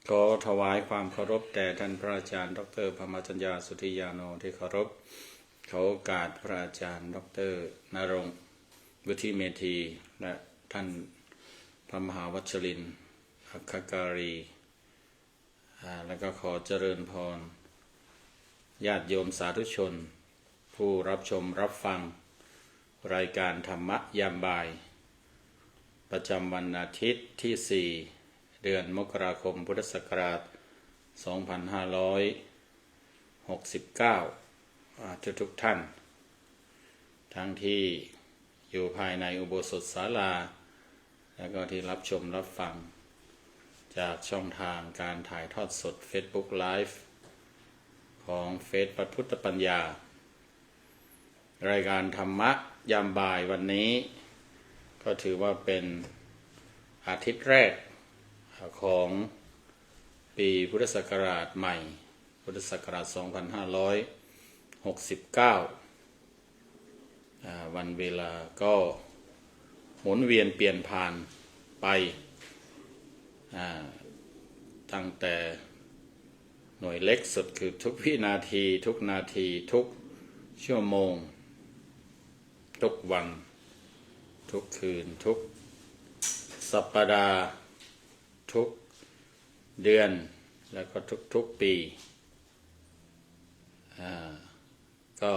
ขอถวายความเคารพแด่ท่านพระอาจารย์ดร.พรหมจัญญาสุทธิยาโนที่เคารพขอโอกาสพระอาจารย์ดร.ณรงค์วุฒิเมธีและท่านพระมหาวัชรินทร์อัคคการีแล้วก็ขอเจริญพรญาติโยมสาธุชนผู้รับชมรับฟังรายการธรรมะยามบ่ายประจำวันอาทิตย์ที่ 4 เดือนมกราคมพุทธศักราช 2569 ทุกท่านทั้งที่อยู่ภายในอุโบสถศาลาแล้วก็ที่รับชมรับฟังจากช่องทางการถ่ายทอดสด Facebook Live ของเฟซพระพุทธปัญญารายการธรรมะยามบ่ายวันนี้ก็ถือว่าเป็นอาทิตย์แรกของปีพุทธศักราชใหม่พุทธศักราช 2569 วันเวลาก็หมุนเวียนเปลี่ยนผ่านไปตั้งแต่หน่วยเล็กสุดคือทุกวินาทีทุกนาทีทุกชั่วโมงทุกวันทุกคืนทุกสัปดาห์ทุกเดือนแล้วก็ทุกปีก็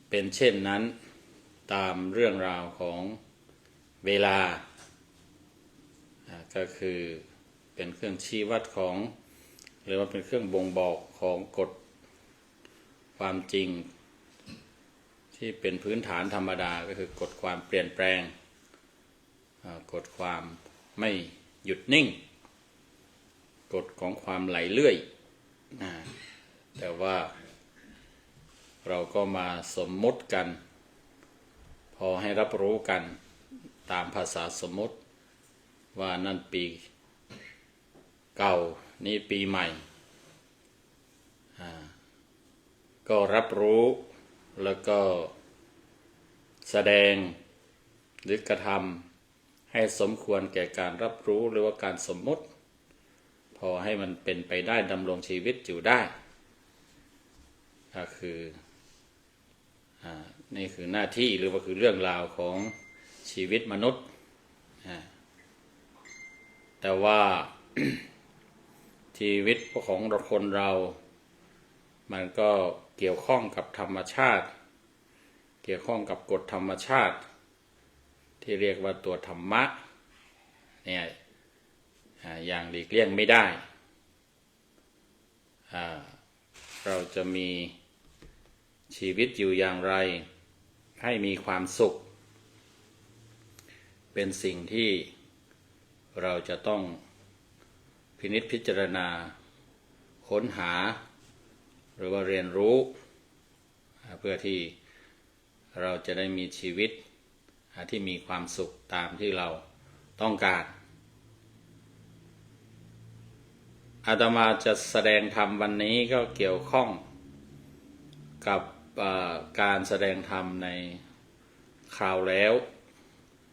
เป็นเช่นนั้นตามเรื่องราวของเวลาก็คือเป็นเครื่องชี้วัดของหรือว่าเป็นเครื่องบ่งบอกของกฎความจริงที่เป็นพื้นฐานธรรมดาก็คือกฎความเปลี่ยนแปลงกฎความไม่หยุดนิ่งกฎของความไหลเลื่อยแต่ว่าเราก็มาสมมุติกันพอให้รับรู้กันตามภาษาสมมุติว่านั่นปีเก่านี่ปีใหม่ก็รับรู้แล้วก็แสดงหรือกระทำให้สมควรแก่การรับรู้หรือว่าการสมมุติพอให้มันเป็นไปได้ดำรงชีวิตอยู่ได้ก็คือนี่คือหน้าที่หรือว่าคือเรื่องราวของชีวิตมนุษย์แต่ว่า ชีวิตของคนเรามันก็เกี่ยวข้องกับธรรมชาติเกี่ยวข้องกับกฎธรรมชาติที่เรียกว่าตัวธรรมะเนี่ยอย่างหลีกเลี่ยงไม่ได้เราจะมีชีวิตอยู่อย่างไรให้มีความสุขเป็นสิ่งที่เราจะต้องพินิจพิจารณาค้นหาหรือว่าเรียนรู้เพื่อที่เราจะได้มีชีวิตที่มีความสุขตามที่เราต้องการอาตมาจะแสดงธรรมวันนี้ก็เกี่ยวข้องกับการแสดงธรรมในคราวแล้ว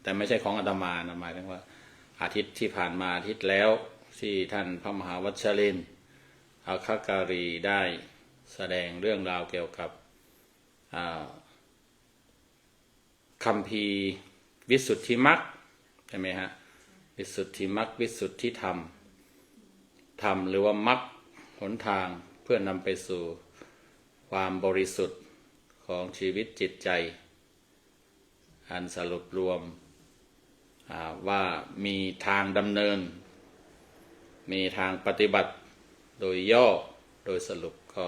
แต่ไม่ใช่ของอาตมานะหมายถึงว่าอาทิตย์ที่ผ่านมาอาทิตย์แล้วที่ท่านพระมหาวัชรินทร์อัคคการีได้แสดงเรื่องราวเกี่ยวกับคัมภีร์วิสุทธิมรรคใช่ไหมฮะวิสุทธิมรรควิสุทธิธรรมหรือว่ามรรคหนทางเพื่อนำไปสู่ความบริสุทธิ์ของชีวิตจิตใจอันสรุปรวมว่ามีทางดำเนินมีทางปฏิบัติโดยย่อโดยสรุปก็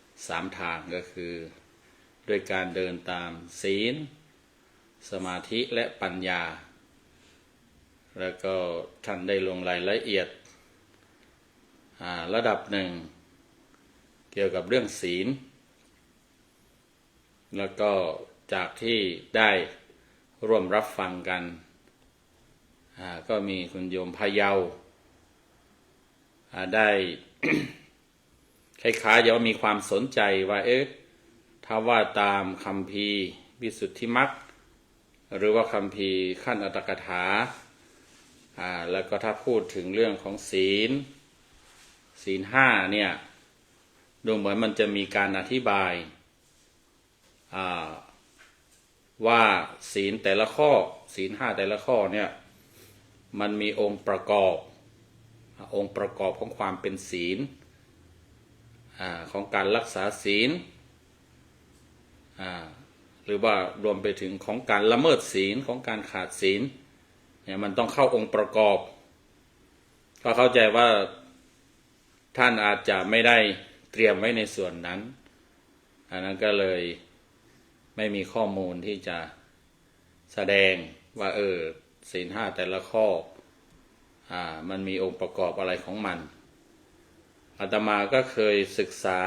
3ทางก็คือด้วยการเดินตามศีลสมาธิและปัญญาแล้วก็ท่านได้ลงรายละเอียดระดับหนึ่งเกี่ยวกับเรื่องศีลแล้วก็จากที่ได้ร่วมรับฟังกันก็มีคุณโยมพะเยาได้ คล้ายๆว่ามีความสนใจว่าถ้าว่าตามคัมภีร์วิสุทธิมรรคหรือว่าคัมภีร์ขั้นอัตถกถา แล้วก็ถ้าพูดถึงเรื่องของศีลห้าเนี่ยดูเหมือนมันจะมีการอธิบายว่าศีลแต่ละข้อศีลห้าแต่ละข้อเนี่ยมันมีองค์ประกอบของความเป็นศีลของการรักษาศีลหรือว่ารวมไปถึงของการละเมิดศีลของการขาดศีลเนี่ยมันต้องเข้าองค์ประกอบก็เข้าใจว่าท่านอาจจะไม่ได้เตรียมไว้ในส่วนนั้นอันนั้นก็เลยไม่มีข้อมูลที่จะแสดงว่าศีลห้าแต่ละข้อมันมีองค์ประกอบอะไรของมันอาตมาก็เคยศึกษา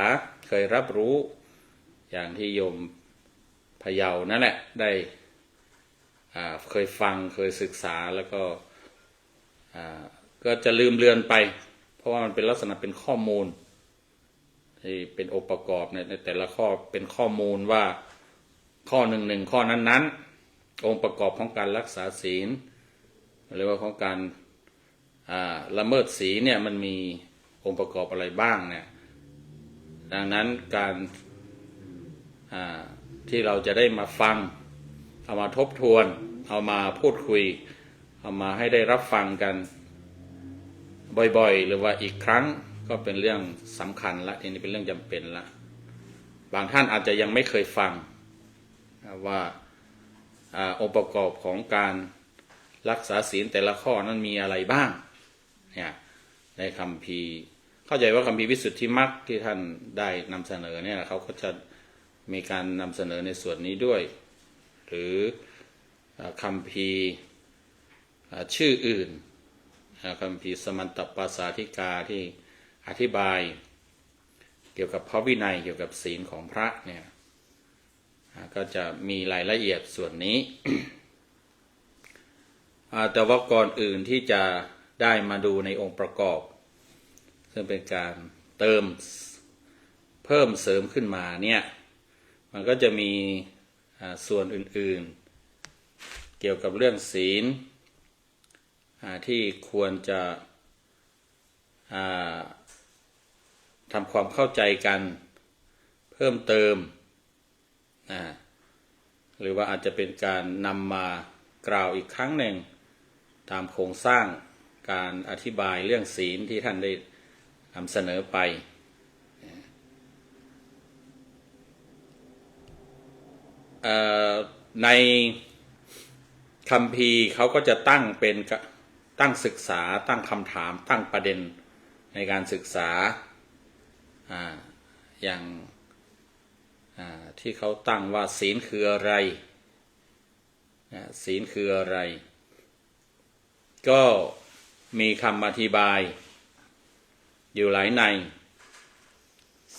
เคยรับรู้อย่างที่โยมพะเยานั่นแหละได้เคยฟังเคยศึกษาแล้วก็จะลืมเลือนไปเพราะว่ามันเป็นลักษณะเป็นข้อมูลที่เป็นองค์ประกอบในแต่ละข้อเป็นข้อมูลว่าข้อหนึ่งข้อนั้นองค์ประกอบของการรักษาศีลหรือว่าของการละเมิดศีลเนี่ยมันมีองค์ประกอบอะไรบ้างเนี่ยดังนั้นการที่เราจะได้มาฟังเอามาทบทวนเอามาพูดคุยเอามาให้ได้รับฟังกันบ่อยๆหรือว่าอีกครั้งก็เป็นเรื่องสำคัญละทีนี้เป็นเรื่องจำเป็นละบางท่านอาจจะยังไม่เคยฟังว่าองค์ประกอบของการรักษาศีลแต่ละข้อนั้นมีอะไรบ้างเนี่ยในคัมภีร์เข้าใจว่าคัมภีร์วิสุทธิมรรคที่ท่านได้นำเสนอเนี่ยเขาก็จะมีการนำเสนอในส่วนนี้ด้วยหรือคัมภีร์ชื่ออื่นคัมภีร์สมันตปัสสาธิกาที่อธิบายเกี่ยวกับพระวินัยเกี่ยวกับศีลของพระเนี่ยก็จะมีรายละเอียดส่วนนี้ แต่ว่าก่อนอื่นที่จะได้มาดูในองค์ประกอบซึ่งเป็นการเพิ่มเสริมขึ้นมาเนี่ยมันก็จะมีส่วนอื่นๆเกี่ยวกับเรื่องศีลที่ควรจะทำความเข้าใจกันเพิ่มเติมหรือว่าอาจจะเป็นการนำมากล่าวอีกครั้งหนึ่งตามโครงสร้างการอธิบายเรื่องศีลที่ท่านได้นำเสนอไปในคัมภีร์เขาก็จะตั้งศึกษาตั้งคำถามตั้งประเด็นในการศึกษาอย่างที่เขาตั้งว่าศีลคืออะไรศีลคืออะไรก็มีคำอธิบายอยู่หลายใน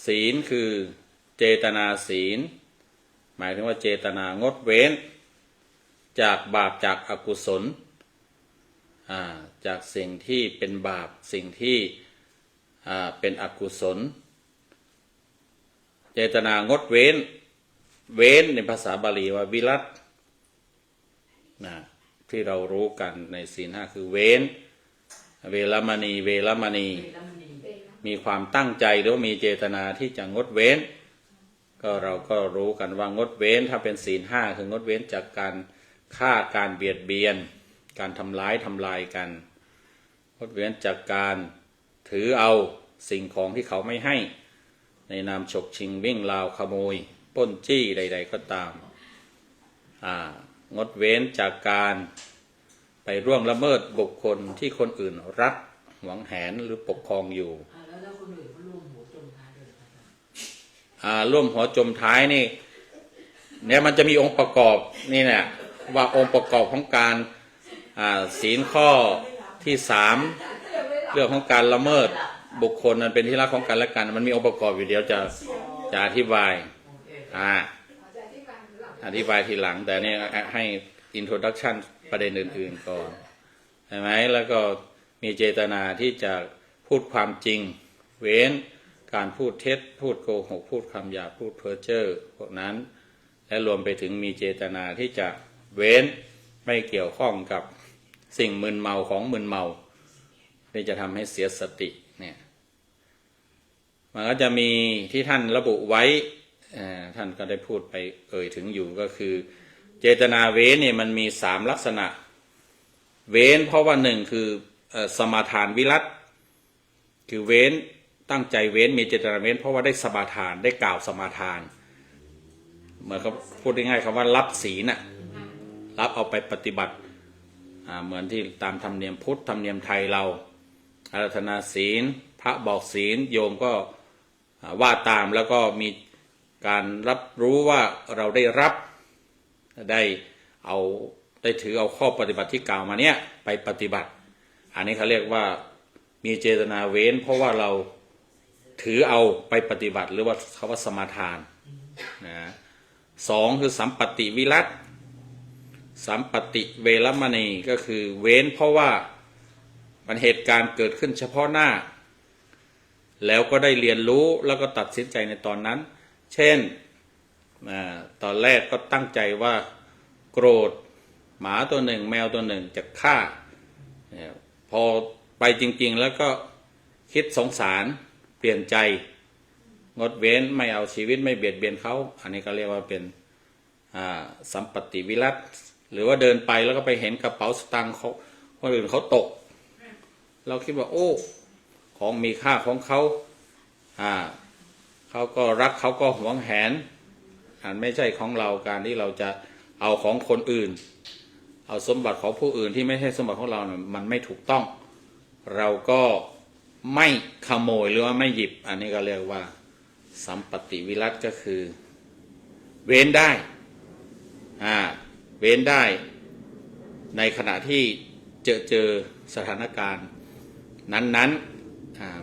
ศีลคือเจตนาศีลหมายถึงว่าเจตนางดเว้นจากบาปจากอกุศลจากสิ่งที่เป็นบาปสิ่งที่เป็นอกุศลเจตนางดเว้นในภาษาบาลีว่าวิรัตที่เรารู้กันในศีลห้าคือเว้นเวรมณีมีความตั้งใจหรือมีเจตนาที่จะงดเว้นก็เราก็รู้กันว่างดเว้นถ้าเป็นศีลห้าคืองดเว้นจากการฆ่าการเบียดเบียนการทำลายกันงดเว้นจากการถือเอาสิ่งของที่เขาไม่ให้ในนามฉกชิงวิ่งราวขโมยปล้นจี้ใดๆก็ตามงดเว้นจากการไปร่วงละเมิดบุคคลที่คนอื่นรักหวงแหนหรือปกครองอยู่แล้วคนอื่นเขาร่วมหัวจมท้ายด้วยร่วมหัวจมท้ายนี่เนี่ยมันจะมีองค์ประกอบนี่แหละว่าองค์ประกอบของการศีลข้อที่3เรื่องของการละเมิดบุคคลนั้นเป็นที่รักของกันและกันมันมีองค์ประกอบอยู่เดียวจะอธิบายอธิบายทีหลังแต่นี่ให้ introduction ประเด็นอื่นๆก่อนใช่ไหมแล้วก็มีเจตนาที่จะพูดความจริงเว้นการพูดเท็จพูดโกหกพูดคำหยาบพูดเพ้อเจ้อพวกนั้นและรวมไปถึงมีเจตนาที่จะเว้นไม่เกี่ยวข้องกับ สิ่งมึนเมาของมึนเมาที่จะทำให้เสียสติเนี่ยมันก็จะมีที่ท่านระบุไว้ท่านก็ได้พูดไปถึงอยู่ก็คือเจตนาเว้นเนี่ยมันมี3ลักษณะเว้นเพราะว่าหนึ่งคือสมาทานวิรัตคือเว้นตั้งใจเว้นมีเจตนาเว้นเพราะว่าได้สมาทานได้กล่าวสมาทานเหมือนเขาพูดง่ายๆคำว่ารับศีลน่ะรับเอาไปปฏิบัติเหมือนที่ตามธรรมเนียมพุทธธรรมเนียมไทยเราอาราธนาศีลพระบอกศีลโยมก็ว่าตามแล้วก็มีการรับรู้ว่าเราได้รับได้ถือเอาข้อปฏิบัติที่กล่าวมาเนี้ยไปปฏิบัติอันนี้เขาเรียกว่ามีเจตนาเว้นเพราะว่าเราถือเอาไปปฏิบัติหรือว่าคำว่าสมาทานนะสองคือสัมปติวิรัตสัมปติเวรมณีก็คือเว้นเพราะว่ามันเหตุการณ์เกิดขึ้นเฉพาะหน้าแล้วก็ได้เรียนรู้แล้วก็ตัดสินใจในตอนนั้นเช่นตอนแรกก็ตั้งใจว่าโกรธหมาตัวหนึ่งแมวตัวหนึ่งจะฆ่าพอไปจริงๆแล้วก็คิดสงสารเปลี่ยนใจงดเว้นไม่เอาชีวิตไม่เบียดเบียนเขาอันนี้ก็เรียกว่าเป็นสัมปติวิรัตหรือว่าเดินไปแล้วก็ไปเห็นกระเป๋าสตางค์เขาคนอื่นเขาตกเราคิดว่าโอ้ของมีค่าของเขาเขาก็รักเขาก็หวงแหนไม่ใช่ของเราการที่เราจะเอาของคนอื่นเอาสมบัติของผู้อื่นที่ไม่ใช่สมบัติของเรามันไม่ถูกต้องเราก็ไม่ขโมยหรือว่าไม่หยิบอันนี้ก็เรียกว่าสัมปติวิรัตก็คือเว้นได้เว้นได้ในขณะที่เจอสถานการณ์นั้น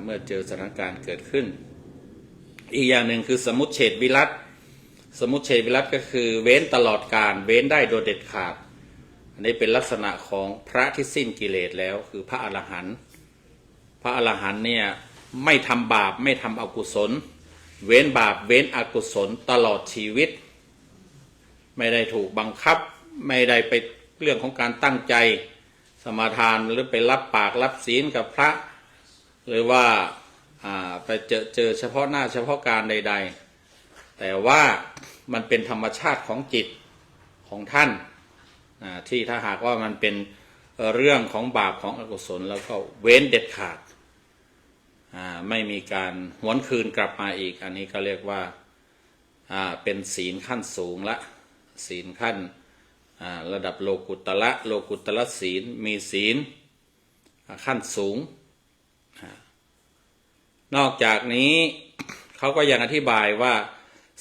เมื่อเจอสถานการณ์เกิดขึ้นอีกอย่างหนึ่งคือสมุจเฉทวิรัตสมุจเฉทวิรัตก็คือเว้นตลอดกาลเว้นได้โดยเด็ดขาดอันนี้เป็นลักษณะของพระที่สิ้นกิเลสแล้วคือพระอรหันต์พระอรหันต์เนี่ยไม่ทำบาปไม่ทำอกุศลเว้นบาปเว้นอกุศลตลอดชีวิตไม่ได้ถูกบังคับไม่ได้ไปเรื่องของการตั้งใจสมาทานหรือไปรับปากรับศีลกับพระหรือว่าไปเจอเฉพาะหน้าเฉพาะการใดๆแต่ว่ามันเป็นธรรมชาติของจิตของท่านที่ถ้าหากว่ามันเป็นเรื่องของบาปของอกุศลแล้วก็เว้นเด็ดขาดไม่มีการหวนคืนกลับมาอีกอันนี้ก็เรียกว่าเป็นศีลขั้นสูงละศีลขั้นระดับโลกุตละศีลมีศีลขั้นสูงนอกจากนี้เขาก็ยังอธิบายว่า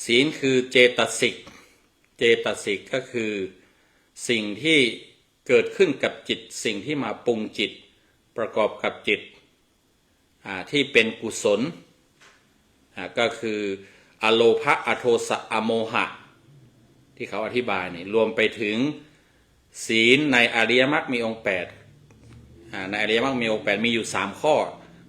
ศีลคือเจตสิกก็คือสิ่งที่เกิดขึ้นกับจิตสิ่งที่มาปรุงจิตประกอบกับจิตที่เป็นกุศลก็คืออโลภะอโทสะอโมหะที่เขาอธิบายนี่รวมไปถึงศีลในอริยมรรคมีองค์8ในอริยมรรคมีองค์8มีอยู่3ข้อ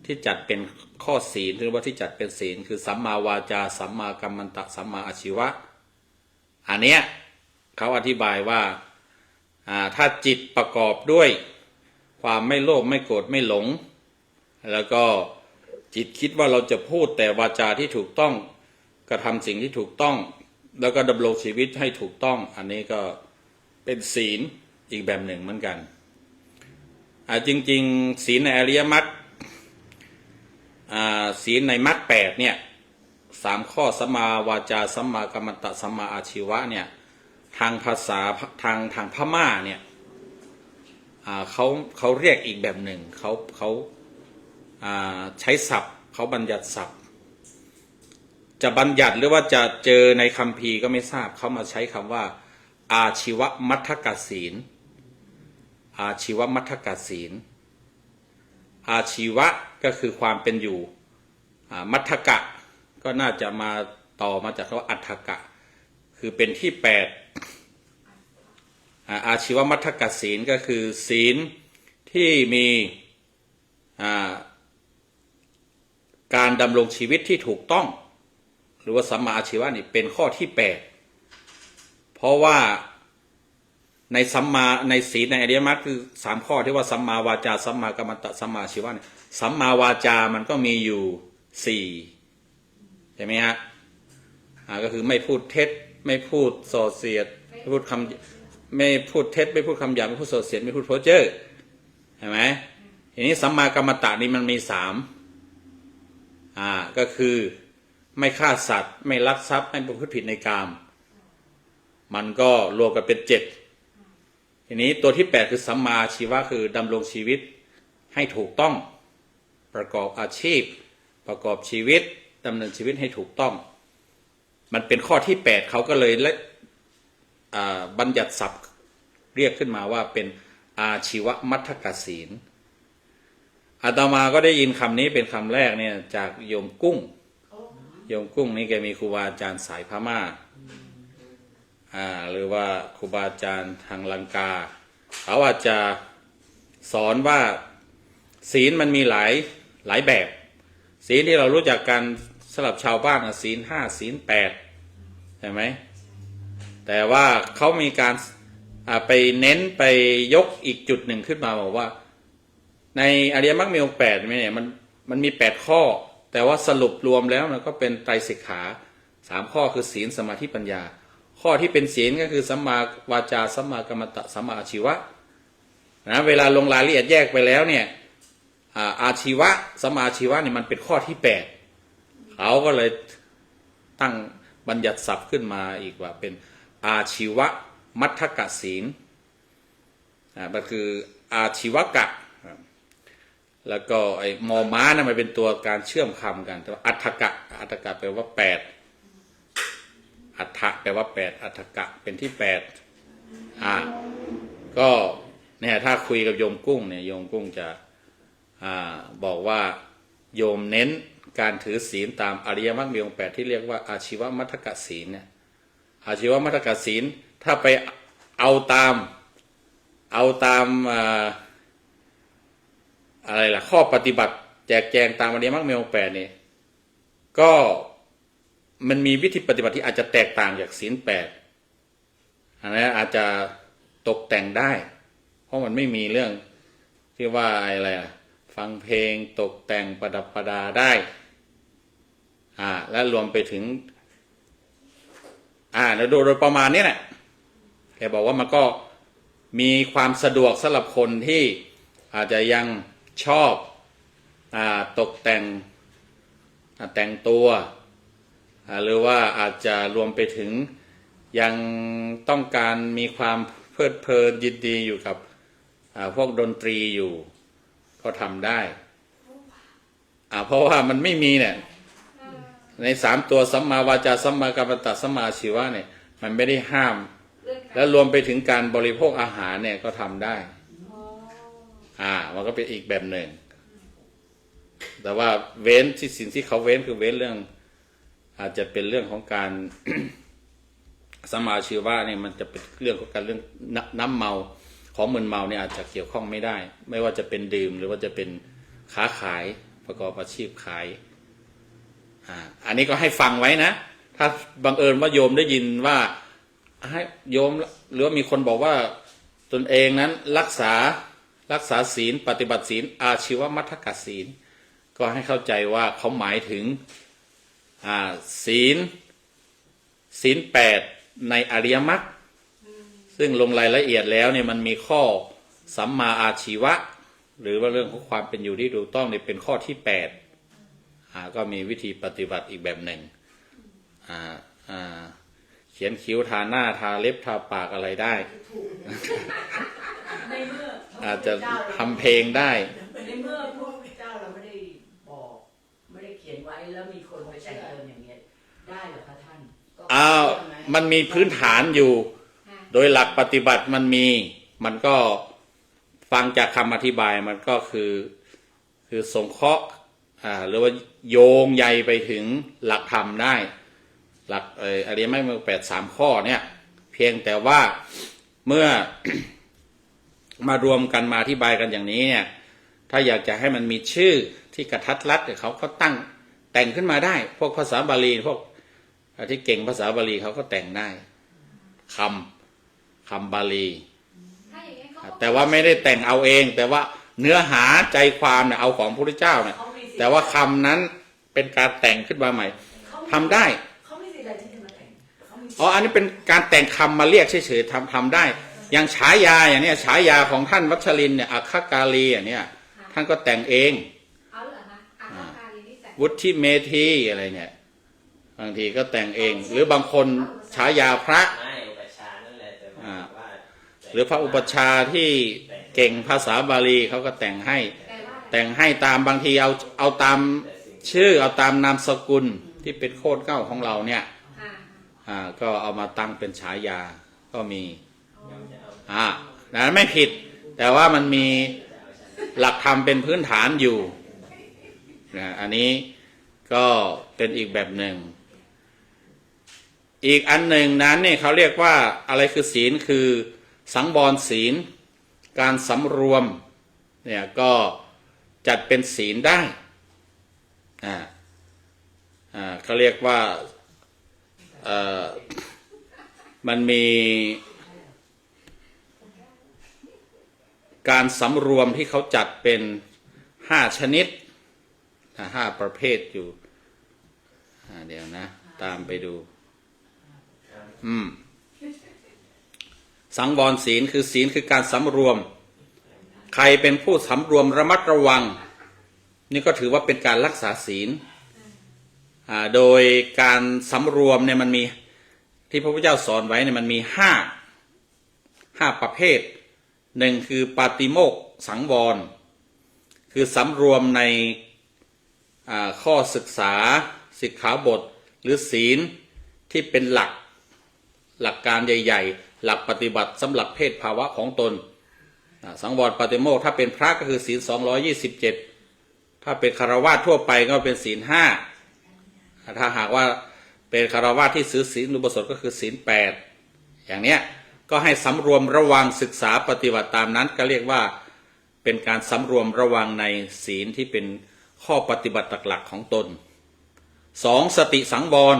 ที่จัดเป็นข้อศีลหรือว่าที่จัดเป็นศีลคือสัมมาวาจาสัมมากัมมันตะสัมมาอาชีวะอันเนี้ยเขาอธิบายว่าถ้าจิตประกอบด้วยความไม่โลภไม่โกรธไม่หลงแล้วก็จิตคิดว่าเราจะพูดแต่วาจาที่ถูกต้องกระทำสิ่งที่ถูกต้องแล้วก็ดำรงชีวิตให้ถูกต้องอันนี้ก็เป็นศีลอีกแบบหนึ่งเหมือนกันจริงๆศีลในอริยมรรคศีลในมรรค8เนี่ย3ข้อสัมมาวาจาสัมมากัมมันตะสัมมาอาชีวะเนี่ยทางภาษาทางพม่าเนี่ยเขาเรียกอีกแบบหนึ่งเขาใช้ศัพท์เขาบัญญัติศัพท์จะบัญญัติหรือว่าจะเจอในคัมภีร์ก็ไม่ทราบเขามาใช้คำว่าอาชีวมัทธกศีลอาชีวมัทธกศีลอาชีวะก็คือความเป็นอยู่มัทธกะก็น่าจะมาต่อมาจากคำว่าอัฏฐกะคือเป็นที่8อาชีวมัทธกศีลก็คือศีลที่มีการดำรงชีวิตที่ถูกต้องหรือว่าสัมมาอาชีวะนี่เป็นข้อที่8เพราะว่า ในสัมมาในศีลในอริยมรรคคือ3ข้อที่ว่าสัมมาวาจาสัมมากัมมันตะสัมมาอาชีวะเนี่ยสัมมาวาจามันก็มีอยู่4ใช่ไหมฮะก็คือไม่พูดเท็จไม่พูดส่อเสียดไม่พูดคำไม่พูดเท็จไม่พูดคำหยาบไม่พูดส่อเสียดไม่พูดเพ้อเจ้อใช่ไหมทีนี้สัมมากัมมันตะนี่มันมี3ก็คือไม่ฆ่าสัตว์ไม่ลักทรัพย์ไม่ประพฤติผิดในกามมันก็รวมกันเป็น7ทีนี้ตัวที่8คือสัมมาอาชีวะคือดำรงชีวิตให้ถูกต้องประกอบอาชีพประกอบชีวิตดำเนินชีวิตให้ถูกต้องมันเป็นข้อที่8เขาก็เลยบัญญัติศัพท์เรียกขึ้นมาว่าเป็นอาชีวมัทธกศีลอาตมาก็ได้ยินคำนี้เป็นคำแรกเนี่ยจากโยมกุ้งนี่แกมีครูบาอาจารย์สายพม่าหรือว่าครูบาอาจารย์ทางลังกาเขาอาจจะสอนว่าศีลมันมีหลายแบบศีลที่เรารู้จักกันสำหรับชาวบ้านศีล5ศีล8ใช่ไหมแต่ว่าเขามีการไปเน้นไปยกอีกจุดหนึ่งขึ้นมาบอกว่าในอริยมรรคมีองค์8เนี่ยมันมี8ข้อแต่ว่าสรุปรวมแล้วมันก็เป็นไตรสิกขา3ข้อคือศีลสมาธิปัญญาข้อที่เป็นศีลก็คือสัมมาวาจาสัมมากัมมันตะสัมมาอาชีวะนะเวลาลงรายละเอียดแยกไปแล้วเนี่ยอาชีวะสัมมาอาชีวะเนี่ยมันเป็นข้อที่8เขาก็เลยตั้งบัญญัติศัพท์ขึ้นมาอีกว่าเป็นอาชีวมัทธกศีลมันคืออาชีวกะแล้วก็ไอ้มอม้านะมันเป็นตัวการเชื่อมคำกันแต่ว่าอัฏฐกะแปลว่า8อัฏฐะแปลว่า8อัฏฐกะเป็นที่8ก็เนี่ยถ้าคุยกับโยมกุ้งเนี่ยโยมกุ้งจะบอกว่าโยมเน้นการถือศีลตามอริยมรรคมีองค์8ที่เรียกว่าอาชีวมัทธกศีลเนี่ยอาชีวมัทธกศีลถ้าไปเอาตามอะไรล่ะข้อปฏิบัติแจกแจงตามอริยมรรคมีองค์8นี่ก็มันมีวิธีปฏิบัติที่อาจจะแตกต่างจากศีล8อันนั้นอาจจะตกแต่งได้เพราะมันไม่มีเรื่องที่ว่าอะไรฟังเพลงตกแต่งประดับประดาได้และรวมไปถึงแล้วโดยประมาณนี้แหละแกบอกว่ามันก็มีความสะดวกสำหรับคนที่อาจจะยังชอบตกแต่งแต่งตัวหรือว่าอาจจะรวมไปถึงยังต้องการมีความเพลิดเพลินยินดีอยู่กับพวกดนตรีอยู่ก็ทำได้เพราะว่ามันไม่มีเนี่ยใน3ตัวสัมมาวาจาสัมมากัมมันตะสัมมาอาชีวะเนี่ยมันไม่ได้ห้ามและรวมไปถึงการบริโภคอาหารเนี่ยก็ทำได้มันก็เป็นอีกแบบหนึ่งแต่ว่าเว้นที่สิ่งที่เขาเว้นคือเว้นเรื่องอาจจะเป็นเรื่องของการ สัมมาอาชีวะเนี่ยมันจะเป็นเรื่องของการเรื่องน้ำเมาของมึนเมาเนี่ยอาจจะเกี่ยวข้องไม่ได้ไม่ว่าจะเป็นดื่มหรือว่าจะเป็นค้าขายประกอบอาชีพขายอันนี้ก็ให้ฟังไว้นะถ้าบังเอิญว่าโยมได้ยินว่าให้โยมหรือว่ามีคนบอกว่าตนเองนั้นรักษาศีลปฏิบัติศีลอาชีวมัทธกศีลก็ให้เข้าใจว่าเขาหมายถึงศีล8ในอริยมรรคซึ่งลงรายละเอียดแล้วเนี่ยมันมีข้อสัมมาอาชีวะหรือว่าเรื่องของความเป็นอยู่ที่ถูกต้องเนี่ยเป็นข้อที่8ก็มีวิธีปฏิบัติอีกแบบหนึ่งเขียนคิ้วทาหน้าทาเล็บทาปากอะไรได้ อาจจะทำเพลงได้ในเมื่อพวกเจ้าเราไม่ได้บอกไม่ได้เขียนไว้แล้วมีคนไปแต่งเติมอย่างเงี้ยได้เหรอคะท่านมันมีพื้นฐานอยู่โดยหลักปฏิบัติมันก็ฟังจากคำอธิบายมันก็คือสงเคราะห์หรือว่าโยงใยไปถึงหลักธรรมได้หลักอริยมรรคมี8 3ข้อเนี่ยเพียงแต่ว่าเมื่อ มารวมกันมาอธิบายกันอย่างนี้เนี่ยถ้าอยากจะให้มันมีชื่อที่กระทัดรัดเขาก็แต่งขึ้นมาได้พวกภาษาบาลีพวกที่เก่งภาษาบาลีเขาก็แต่งได้คำบาลี แต่ว่าไม่ได้แต่งเอาเอง แต่ว่าเนื้อหาใจความเนี่ยเอาของพระพุทธเจ้าเนี่ยแต่ว่าคำนั้นเป็นการแต่งขึ้นมาใหม่ทำได้เขาไม่สิทธิ์อะไรที่จะมาแต่งอ๋ออันนี้เป็นการแต่งคำมาเรียกเฉยๆทำได้อย่างฉายาอย่างเนี้ยฉายาของท่านวัชรินทร์เนี่ยอัคคกาลีอย่างเนี้ยท่านก็แต่งเองเอาเหรอคะอัคคกาลีนี่แต่งวุฒิเมธีอะไรเนี่ยบางทีก็แต่งเองหรือบางคนฉายาพระไม่อุปชานั่นแหละแต่ว่าหรือพระอุปชาที่เก่งภาษาบาลีเขาก็แต่งให้ตามบางทีเอาตามชื่อเอาตามนามสกุลที่เป็นโคตรเก้าของเราเนี่ยก็เอามาตั้งเป็นฉายาก็มีนั้นไม่ผิดแต่ว่ามันมีหลักธรรมเป็นพื้นฐานอยู่นะอันนี้ก็เป็นอีกแบบหนึ่งอีกอันหนึ่งนั้นเนี่ยเขาเรียกว่าอะไรคือศีลคือสังวรศีลการสำรวมเนี่ยก็จัดเป็นศีลได้เขาเรียกว่ามันมีการสำรวมที่เขาจัดเป็น5 ชนิด5 ประเภทอยู่เดี๋ยวนะตามไปดูสังวรศีลคือศีลคือการสำรวมใครเป็นผู้สำรวมระมัดระวังนี่ก็ถือว่าเป็นการรักษาศีลโดยการสำรวมเนี่ยมันมีที่พระพุทธเจ้าสอนไว้เนี่ยมันมี5 ประเภทหนึ่งคือปาติโมกข์สังวรคือสำรวมในข้อศึกษาสิกขาบทหรือศีลที่เป็นหลักการใหญ่ๆหลักปฏิบัติสำหรับเพศภาวะของตนสังวรปาติโมกข์ถ้าเป็นพระก็คือศีล227ถ้าเป็นฆราวาสทั่วไปก็เป็นศีล5ถ้าหากว่าเป็นฆราวาสที่ถือศีลอุโบสถก็คือศีล8อย่างเนี้ยก็ให้สำรวมระวังศึกษาปฏิบัติตามนั้นก็เรียกว่าเป็นการสำรวมระวังในศีลที่เป็นข้อปฏิบัติหลักๆของตน2สติสังวร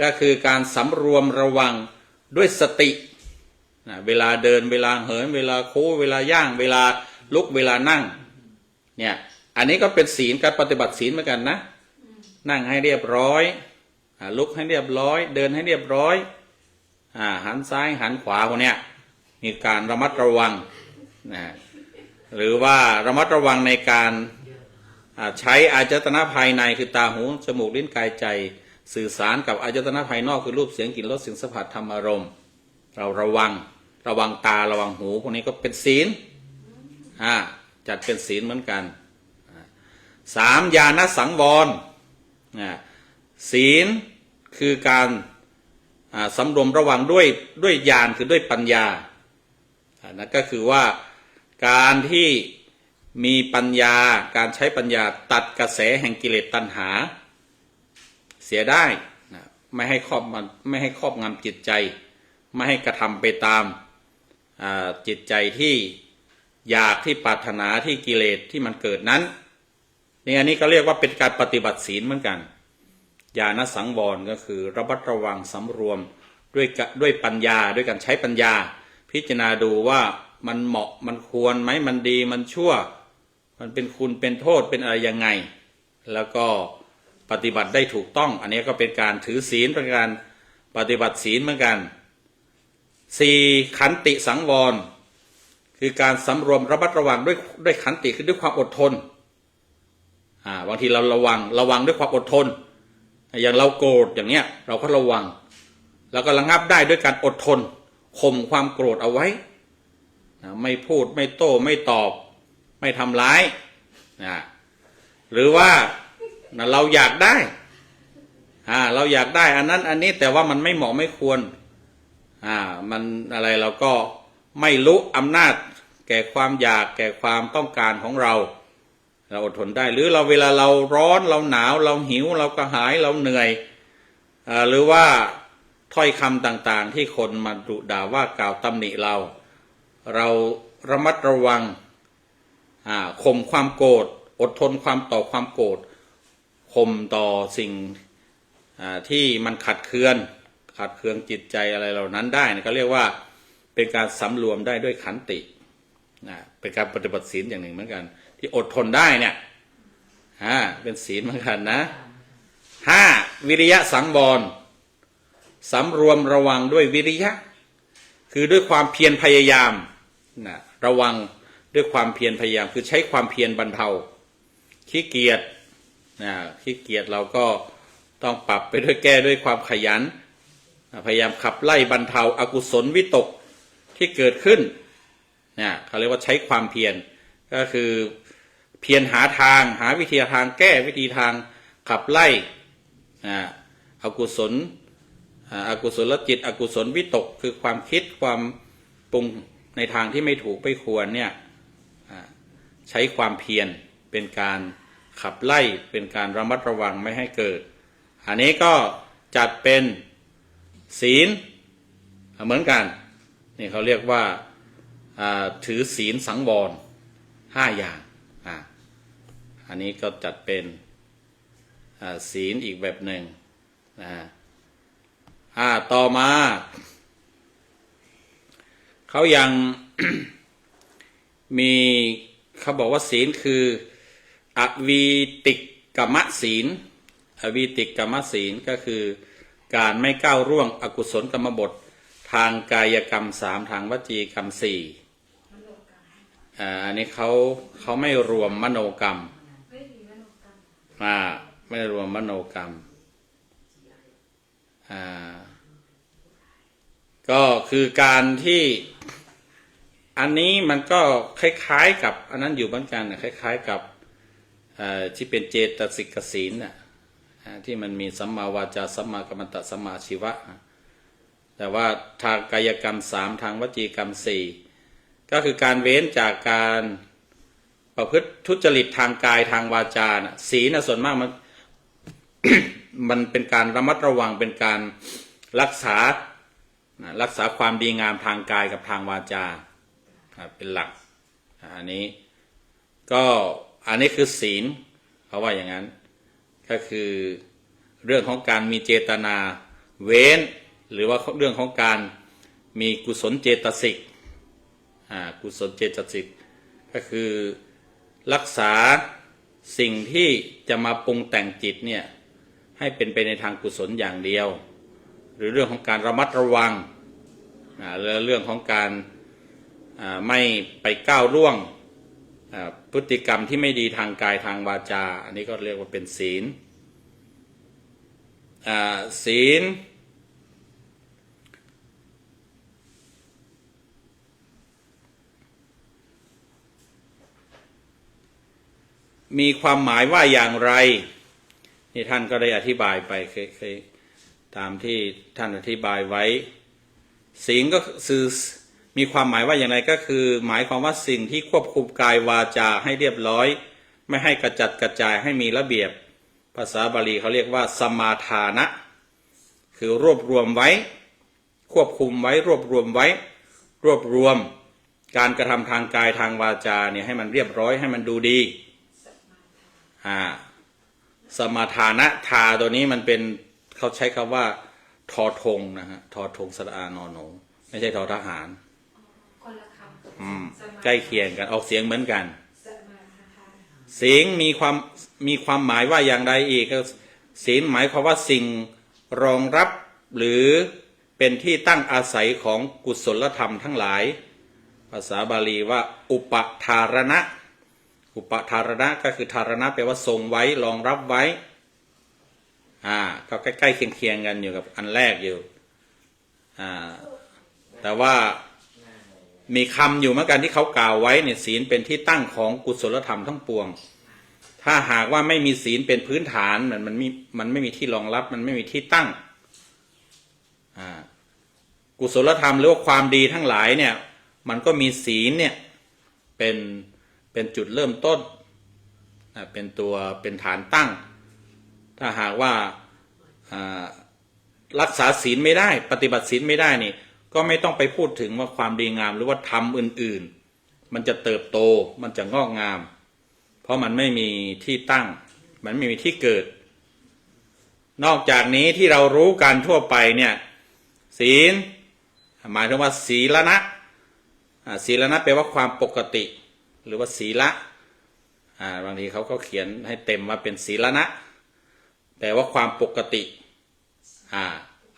ก็คือการสำรวมระวังด้วยสติเวลาเดินเวลาเหินเวลาโค้เวลาย่างเวลาลุกเวลานั่งเนี่ยอันนี้ก็เป็นศีลการปฏิบัติศีลเหมือนกันนะนั่งให้เรียบร้อยลุกให้เรียบร้อยเดินให้เรียบร้อยหันซ้ายหันขวาพวกเนี้ยมีการระมัดระวังนะหรือว่าระมัดระวังในการใช้อายตนะภายในคือตาหูจมูกลิ้นกายใจสื่อสารกับอายตนะภายนอกคือรูปเสียงกลิ่นรสสิ่งสัมผัสธรรมอารมณ์เราระวังตาระวังหูพวกนี้ก็เป็นศีลจัดเป็นศีลเหมือนกัน3ญาณสังวรศีลคือการสำรวมระวังด้วยญาณคือด้วยปัญญานั่นก็คือว่าการที่มีปัญญาการใช้ปัญญาตัดกระแสแห่งกิเลสตัณหาเสียได้ไม่ให้ครอบงำจิตใจไม่ให้กระทำไปตามจิตใจที่อยากที่ปรารถนาที่กิเลสที่มันเกิดนั้นนี่อันนี้ก็เรียกว่าเป็นการปฏิบัติศีลเหมือนกันญาณสังวรก็คือระมัดระวังสำรวมด้วยปัญญาด้วยการใช้ปัญญาพิจารณาดูว่ามันเหมาะมันควรไหมมันดีมันชั่วมันเป็นคุณเป็นโทษเป็นอะไรยังไงแล้วก็ปฏิบัติได้ถูกต้องอันนี้ก็เป็นการถือศีลเป็นการปฏิบัติศีลเหมือนกัน4ขันติสังวรคือการสำรวมระมัดระวังด้วยขันติคือด้วยความอดทนบางทีเราระวังด้วยความอดทนอย่างเราโกรธอย่างเนี้ยเราก็ระวังแล้วก็ระงับได้ด้วยการอดทนข่มความโกรธเอาไว้ไม่พูดไม่โต้ไม่ตอบไม่ทำร้ายหรือว่าเราอยากได้เราอยากได้อันนั้นอันนี้แต่ว่ามันไม่เหมาะไม่ควรมันอะไรเราก็ไม่รู้อำนาจแก่ความอยากแก่ความต้องการของเราอดทนได้หรือเวลาเราร้อนเราหนาวเราหิวเรากระหายเราเหนื่อยหรือว่าถ้อยคำต่างๆที่คนมาดุด่าว่ากล่าวตำหนิเราระมัดระวังข่มความโกรธอดทนต่อความโกรธข่มต่อสิ่งที่มันขัดเคืองจิตใจอะไรเหล่านั้นได้เขาเรียกว่า เป็นการสำรวมได้ด้วยขันตินะเป็นการปฏิบัติศีลอย่างหนึ่งเหมือนกัน ที่อดทนได้เนี่ยเป็นศีลเหมือนกันนะ 5. วิริยะสังวรสำรวมระวังด้วยวิริยะคือด้วยความเพียรพยายามนะระวังด้วยความเพียรพยายามคือใช้ความเพียรบรรเทาขี้เกียจขี้เกียจเราก็ต้องปรับไปด้วยแก้ด้วยความขยันพยายามขับไล่บรรเทาอกุศลวิตกที่เกิดขึ้นเขาเรียกว่าใช้ความเพียรก็คือเพียรหาทางหาวิธีทางแก้วิธีทางขับไล่อกุศลจิตอกุศลวิตกคือความคิดความปรุงในทางที่ไม่ถูกไม่ควรเนี่ยใช้ความเพียรเป็นการขับไล่เป็นการระมัดระวังไม่ให้เกิดอันนี้ก็จัดเป็นศีลเหมือนกันนี่เขาเรียกว่าถือศีลสังวร5 อย่างอันนี้ก็จัดเป็นศีลอีกแบบหนึ่งต่อมาเขายัง มีเขาบอกว่าศีลคืออวีติกมศีลอวีติกมศีลก็คือการไม่ก้าวร่วงอกุศลกรรมบททางกายกรรม3ทางวจีกรรม4อันนี้เขาไม่รวมมโนกรรมไม่รวมมโนกรรมก็คือการที่อันนี้มันก็คล้ายๆกับอันนั้นอยู่เหมือนกันคล้ายๆกับที่เป็นเจตสิกศีลที่มันมีสัมมาวาจาสัมมากัมมันตสัมมาชีวะแต่ว่าทางกายกรรม3ทางวจีกรรม4ก็คือการเว้นจากการประพฤติทุจริตทางกายทางวาจาศีลส่วนมากมัน มันเป็นการระมัดระวังเป็นการรักษาความดีงามทางกายกับทางวาจาเป็นหลักอันนี้คือศีลเขาว่าอย่างนั้นก็คือเรื่องของการมีเจตนาเว้นหรือว่าเรื่องของการมีกุศลเจตสิกกุศลเจตสิกก็คือรักษาสิ่งที่จะมาปรุงแต่งจิตเนี่ยให้เป็นไปในทางกุศลอย่างเดียวหรือเรื่องของการระมัดระวังและเรื่องของการไม่ไปก้าวล่วงพฤติกรรมที่ไม่ดีทางกายทางวาจาอันนี้ก็เรียกว่าเป็นศีลศีลมีความหมายว่าอย่างไรนี่ท่านก็ได้อธิบายไปเคยตามที่ท่านอธิบายไว้ศีลก็คือมีความหมายว่าอย่างไรก็คือหมายความว่าสิ่งที่ควบคุมกายวาจาให้เรียบร้อยไม่ให้กระจัดกระจายให้มีระเบียบภาษาบาลีเขาเรียกว่าสมาทานะคือรวบรวมไว้ควบคุมไว้รวบรวมไว้รวบรวมการกระทำทางกายทางวาจาเนี่ยให้มันเรียบร้อยให้มันดูดีสมาทานะทาตัวนี้มันเป็นเขาใช้คำว่าทอทงนะฮะทอทงสระอานอนหนูไม่ใช่ทอทหารคนละคำใกล้เคียงกันออกเสียงเหมือนกันศีลมีความหมายว่าอย่างไรอีกศีลหมายความว่าสิ่งรองรับหรือเป็นที่ตั้งอาศัยของกุศลธรรมทั้งหลายภาษาบาลีว่าอุปทารณะอุปทารณะก็คือทารณะแปลว่าทรงไว้รองรับไว้ก็ใกล้ๆเคียงๆกันอยู่กับอันแรกอยู่แต่ว่ามีคำอยู่เหมือนกันที่เขากล่าวไว้เนี่ยศีลเป็นที่ตั้งของกุศลธรรมทั้งปวงถ้าหากว่าไม่มีศีลเป็นพื้นฐานมันไม่มีที่รองรับมันไม่มีที่ตั้งกุศลธรรมหรือว่าความดีทั้งหลายเนี่ยมันก็มีศีลเนี่ยเป็นจุดเริ่มต้นเป็นตัวเป็นฐานตั้งถ้าหากว่ารักษาศีลไม่ได้ปฏิบัติศีลไม่ได้นี่ก็ไม่ต้องไปพูดถึงว่าความดีงามหรือว่าธรรมอื่นๆมันจะเติบโตมันจะงอกงามเพราะมันไม่มีที่ตั้งมันไม่มีที่เกิดนอกจากนี้ที่เรารู้กันทั่วไปเนี่ยศีล หมายถึงว่าศีลนะศีลนะแปลว่าความปกติ หรือว่าศีละบางทีเขาก็เขียนให้เต็มว่าเป็นศีลนะแปลว่าความปกติ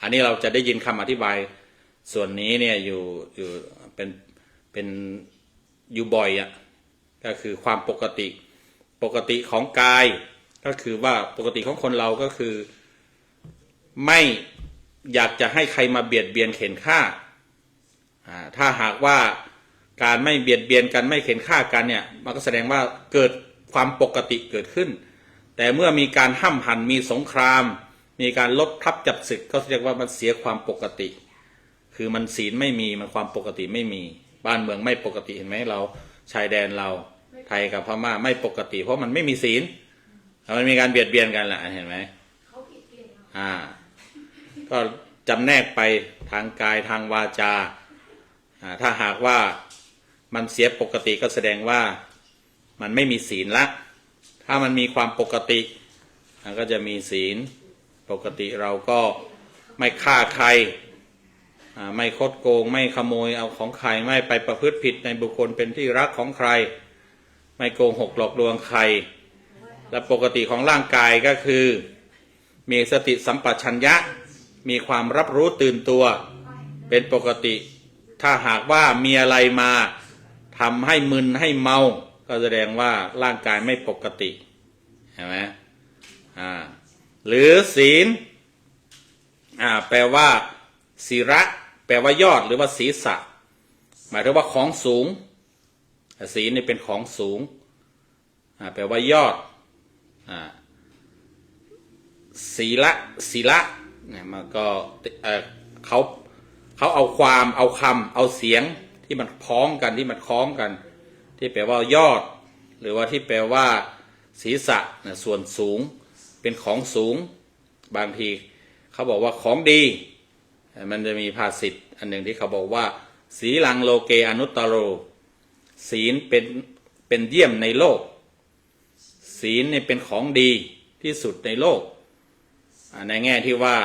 อันนี้เราจะได้ยินคำอธิบายส่วนนี้เนี่ยอยู่เป็นอยู่บ่อยก็คือความปกติของกายก็คือว่าปกติของคนเราก็คือไม่อยากจะให้ใครมาเบียดเบียนเข็นฆ่าถ้าหากว่าการไม่เบียดเบียนกันไม่เข็นฆ่ากันเนี่ยมันก็แสดงว่าเกิดความปกติเกิดขึ้นแต่เมื่อมีการห้ำหั่นมีสงครามมีการลบทับจับศึกก็เรียกว่ามันเสียความปกติคือมันศีลไม่มีมันความปกติไม่มีบ้านเมืองไม่ปกติเห็นไหมเราชายแดนเราไทยกับพม่าไม่ปกติเพราะมันไม่มีศีลมันมีการเบียดเบียนกันแหละเห็นไหมเขาผิดเพี้ยนก็จำแนกไปทางกายทางวาจาถ้าหากว่ามันเสียปกติก็แสดงว่ามันไม่มีศีลละถ้ามันมีความปกติก็จะมีศีลปกติเราก็ไม่ฆ่าใครไม่คดโกงไม่ขโมยเอาของใครไม่ไปประพฤติผิดในบุคคลเป็นที่รักของใครไม่โกหกหลอกลวงใครและปกติของร่างกายก็คือมีสติสัมปชัญญะมีความรับรู้ตื่นตัวเป็นปกติถ้าหากว่ามีอะไรมาทำให้มึนให้เมาก็แสดงว่าร่างกายไม่ปกติเห็นไหมหรือศีลแปลว่าศีระแปลว่ายอดหรือว่าศีรษะหมายถึงว่าของสูงศีลนี่เป็นของสูงแปลว่ายอดศีละเนี่ยมันก็เขาเอาความเอาคำเอาเสียงที่มันพ้องกันที่มันคล้องกันที่แปลว่ายอดหรือว่าที่แปลว่าศีรษะส่วนสูงเป็นของสูงบางทีเขาบอกว่าของดีมันจะมีภาษิตอันหนึ่งที่เขาบอกว่าศีลังโลเกอนุตตโรศีลเป็นเยี่ยมในโลกศีลเนี่ยเป็นของดีที่สุดในโลกในแง่ที่ว่า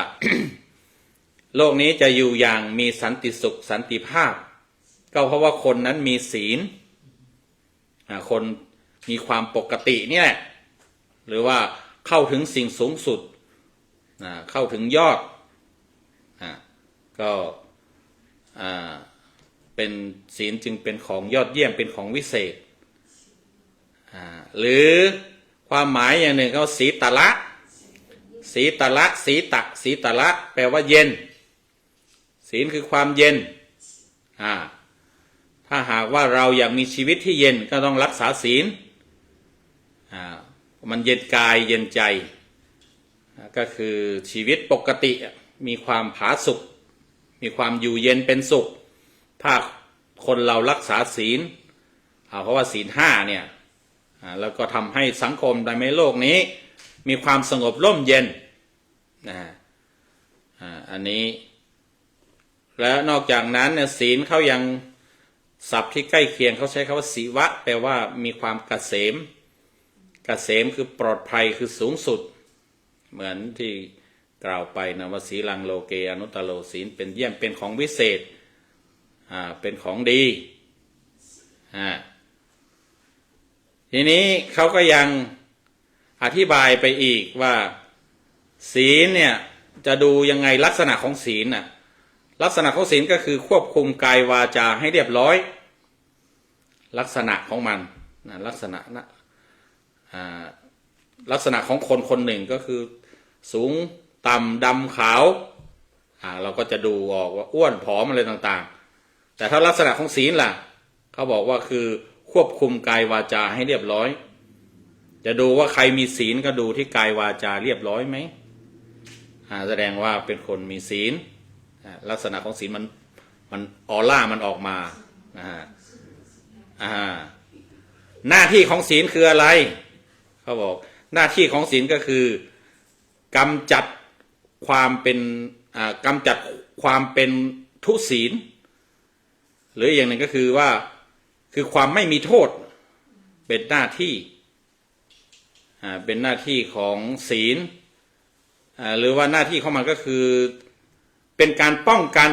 โลกนี้จะอยู่อย่างมีสันติสุขสันติภาพก็เพราะว่าคนนั้นมีศีลคนมีความปกตินี่แหละหรือว่าเข้าถึงสิ่งสูงสุดเข้าถึงยอดก็เป็นศีลจึงเป็นของยอดเยี่ยมเป็นของวิเศษหรือความหมายอย่างหนึ่งก็สีตละสีตละสีตักสีตละแปลว่าเย็นศีลคือความเย็นถ้าหากว่าเราอยากมีชีวิตที่เย็นก็ต้องรักษาศีลมันเย็นกายเย็นใจก็คือชีวิตปกติมีความผาสุกมีความอยู่เย็นเป็นสุขถ้าคนเรารักษาศีลเพราะว่าศีล5เนี่ยแล้วก็ทำให้สังคมในโลกนี้มีความสงบร่มเย็นอันนี้และนอกจากนั้นเนี่ยศีลเขายังศัพท์ที่ใกล้เคียงเขาใช้คำว่าสีวะแปลว่ามีความเกษมคือปลอดภัยคือสูงสุดเหมือนที่กล่าวไปนะว่าศีลังโลเกอนุตตโรศีลเป็นเยี่ยมเป็นของวิเศษเป็นของดีทีนี้เขาก็ยังอธิบายไปอีกว่าศีลเนี่ยจะดูยังไงลักษณะของศีลลักษณะของศีลก็คือควบคุมกายวาจาให้เรียบร้อยลักษณะของมันลักษณะของคนคนหนึ่งก็คือสูงต่ำดำขาวเราก็จะดูออกว่าอ้วนผอมอะไรต่างๆแต่ถ้าลักษณะของศีลล่ะเขาบอกว่าคือควบคุมกายวาจาให้เรียบร้อยจะดูว่าใครมีศีลก็ดูที่กายวาจาเรียบร้อยไหมแสดงว่าเป็นคนมีศีลลักษณะของศีลมันออร่ามันออกมาหน้าที่ของศีลคืออะไรเขาบอกหน้าที่ของศีลก็คือกำจัดความเป็นทุศีลหรืออย่างหนึ่งก็คือว่าคือความไม่มีโทษเป็นหน้าที่ของศีลหรือว่าหน้าที่ของมันก็คือเป็นการป้องกัน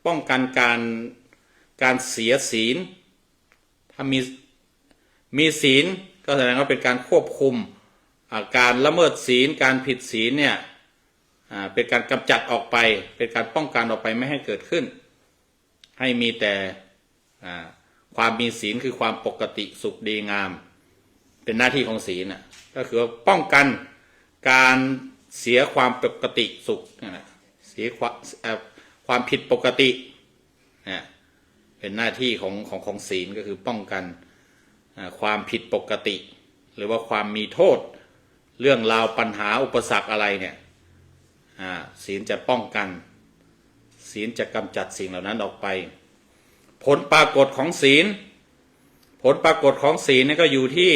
ป้องกันการเสียศีลถ้ามีศีลก็แสดงว่าเป็นการควบคุมการละเมิดศีลการผิดศีลเนี่ยเป็นการกำจัดออกไปเป็นการป้องกันออกไปไม่ให้เกิดขึ้นให้มีแต่ความมีศีลคือความปกติสุขดีงามเป็นหน้าที่ของศีลก็คือป้องกันการเสียความปกติสุขเสียความผิดปกติเป็นหน้าที่ของศีลก็คือป้องกันความผิดปกติหรือว่าความมีโทษเรื่องราวปัญหาอุปสรรคอะไรเนี่ยศีลจะป้องกันศีลจะกำจัดสิ่งเหล่านั้นออกไปผลปรากฏของศีลนี่ก็อยู่ที่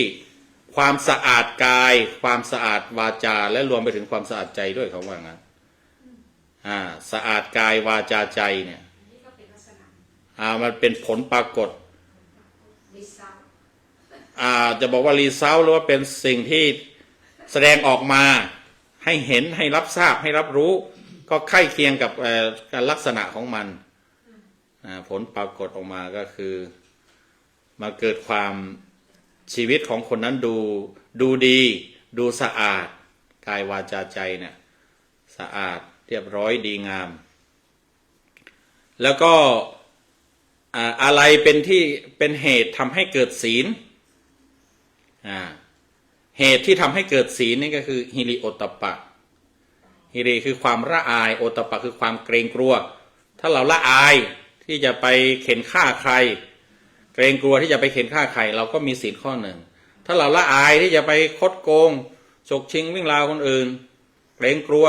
ความสะอาดกายความสะอาดวาจาและรวมไปถึงความสะอาดใจด้วยเขาว่างั้นสะอาดกายวาจาใจเนี่ยนี่ก็เป็นลักษณะมันเป็นผลปรากฏรีเซล จะบอกว่ารีเซลหรือว่าเป็นสิ่งที่แสดงออกมาให้เห็นให้รับทราบให้รับรู้ก็ใกล้เคียงกับการลักษณะของมันผลปรากฏออกมาก็คือมาเกิดความชีวิตของคนนั้นดูดีดูสะอาดกายวาจาใจเนี่ยสะอาดเรียบร้อยดีงามแล้วก็อะไรเป็นเหตุทำให้เกิดศีลเหตุที่ทำให้เกิดศีลนี่ก็คือฮิริโอตตัปปะฮิริคือความละอายโอตตัปปะคือความเกรงกลัวถ้าเราละอายที่จะไปเข็นฆ่าใครเกรงกลัวที่จะไปเข็นฆ่าใครเราก็มีศีลข้อหนึ่งถ้าเราละอายที่จะไปคดโกงฉกชิงวิ่งราวคนอื่นเกรงกลัว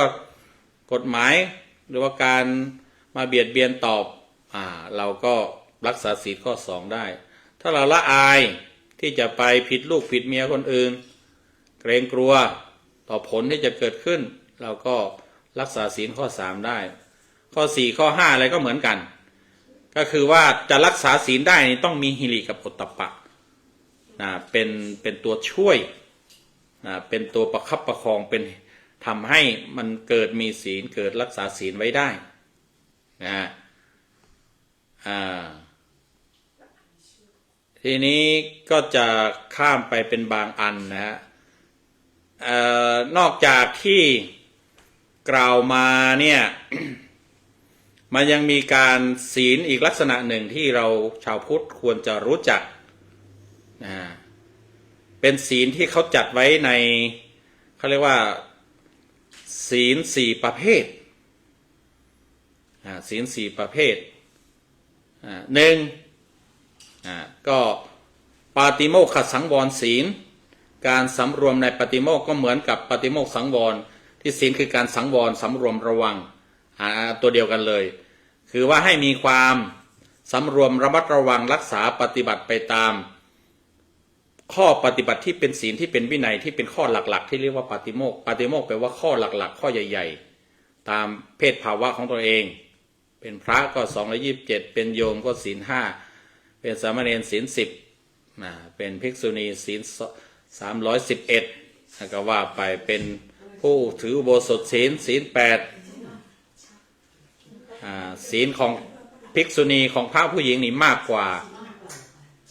กฎหมายหรือว่าการมาเบียดเบียนตอบเราก็รักษาศีลข้อสองได้ถ้าเราละอายที่จะไปผิดลูกผิดเมียคนอื่นเกรงกลัวต่อผลที่จะเกิดขึ้นเราก็รักษาศีลข้อสามได้ข้อสี่ข้อห้าอะไรก็เหมือนกันก็คือว่าจะรักษาศีลได้นี่ต้องมีฮิริกับโอตตัปปะเป็นตัวช่วยเป็นตัวประคับประคองเป็นทำให้มันเกิดมีศีลเกิดรักษาศีลไว้ได้ทีนี้ก็จะข้ามไปเป็นบางอันนะฮะนอกจากที่กล่าวมาเนี่ย มันยังมีการศีลอีกลักษณะหนึ่งที่เราชาวพุทธควรจะรู้จักเป็นศีลที่เขาจัดไว้ในเขาเรียกว่าศีลสี่ประเภทศีลสี่ประเภทหนึ่งก็ปาติโมกขสังวรศีลการสำรวมในปาติโมกข์ก็เหมือนกับปาติโมกข์สังวรที่ศีลคือการสังวรสำรวมระวังตัวเดียวกันเลยคือว่าให้มีความสำรวมระมัดระวังรักษาปฏิบัติไปตามข้อปฏิบัติที่เป็นศีลที่เป็นวินัยที่เป็นข้อหลักๆที่เรียกว่าปาติโมกข์ปาติโมกข์แปลว่าข้อหลักๆข้อใหญ่ๆตามเพศภาวะของตัวเองเป็นพระก็227เป็นโยมก็ศีล5เป็นสามเณรศีล10เป็นภิกษุณีศีล311ก็ว่าไปเป็นผู้ถืออุโบสถศีล8ศีลของภิกษุณีของพระผู้หญิงนี่มากกว่า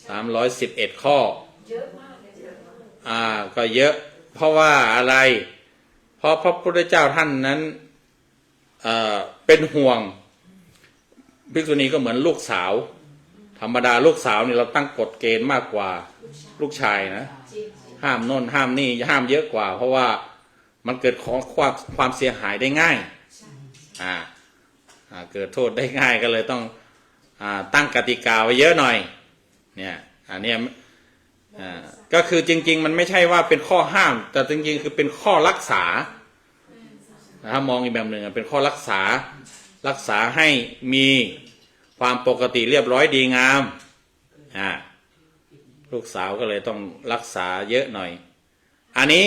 311ข้อก็เยอะเพราะว่าอะไรเพราะพระพุทธเจ้าท่านนั้นเป็นห่วงภิกษุณีก็เหมือนลูกสาวธรรมดาลูกสาวนี่เราตั้งกฎเกณฑ์มากกว่าลูกชายนะห้ามโน่นห้ามนี่ห้ามเยอะกว่าเพราะว่ามันเกิดความเสียหายได้ง่ายเกิดโทษได้ง่ายก็เลยต้องตั้งกติกาไว้เยอะหน่อยเนี่ยอันนี้ก็คือจริงๆมันไม่ใช่ว่าเป็นข้อห้ามแต่จริงๆคือเป็นข้อรักษาถ้ามองอีกแบบหนึ่งเป็นข้อรักษาให้มีความปกติเรียบร้อยดีงามลูกสาวก็เลยต้องรักษาเยอะหน่อยอันนี้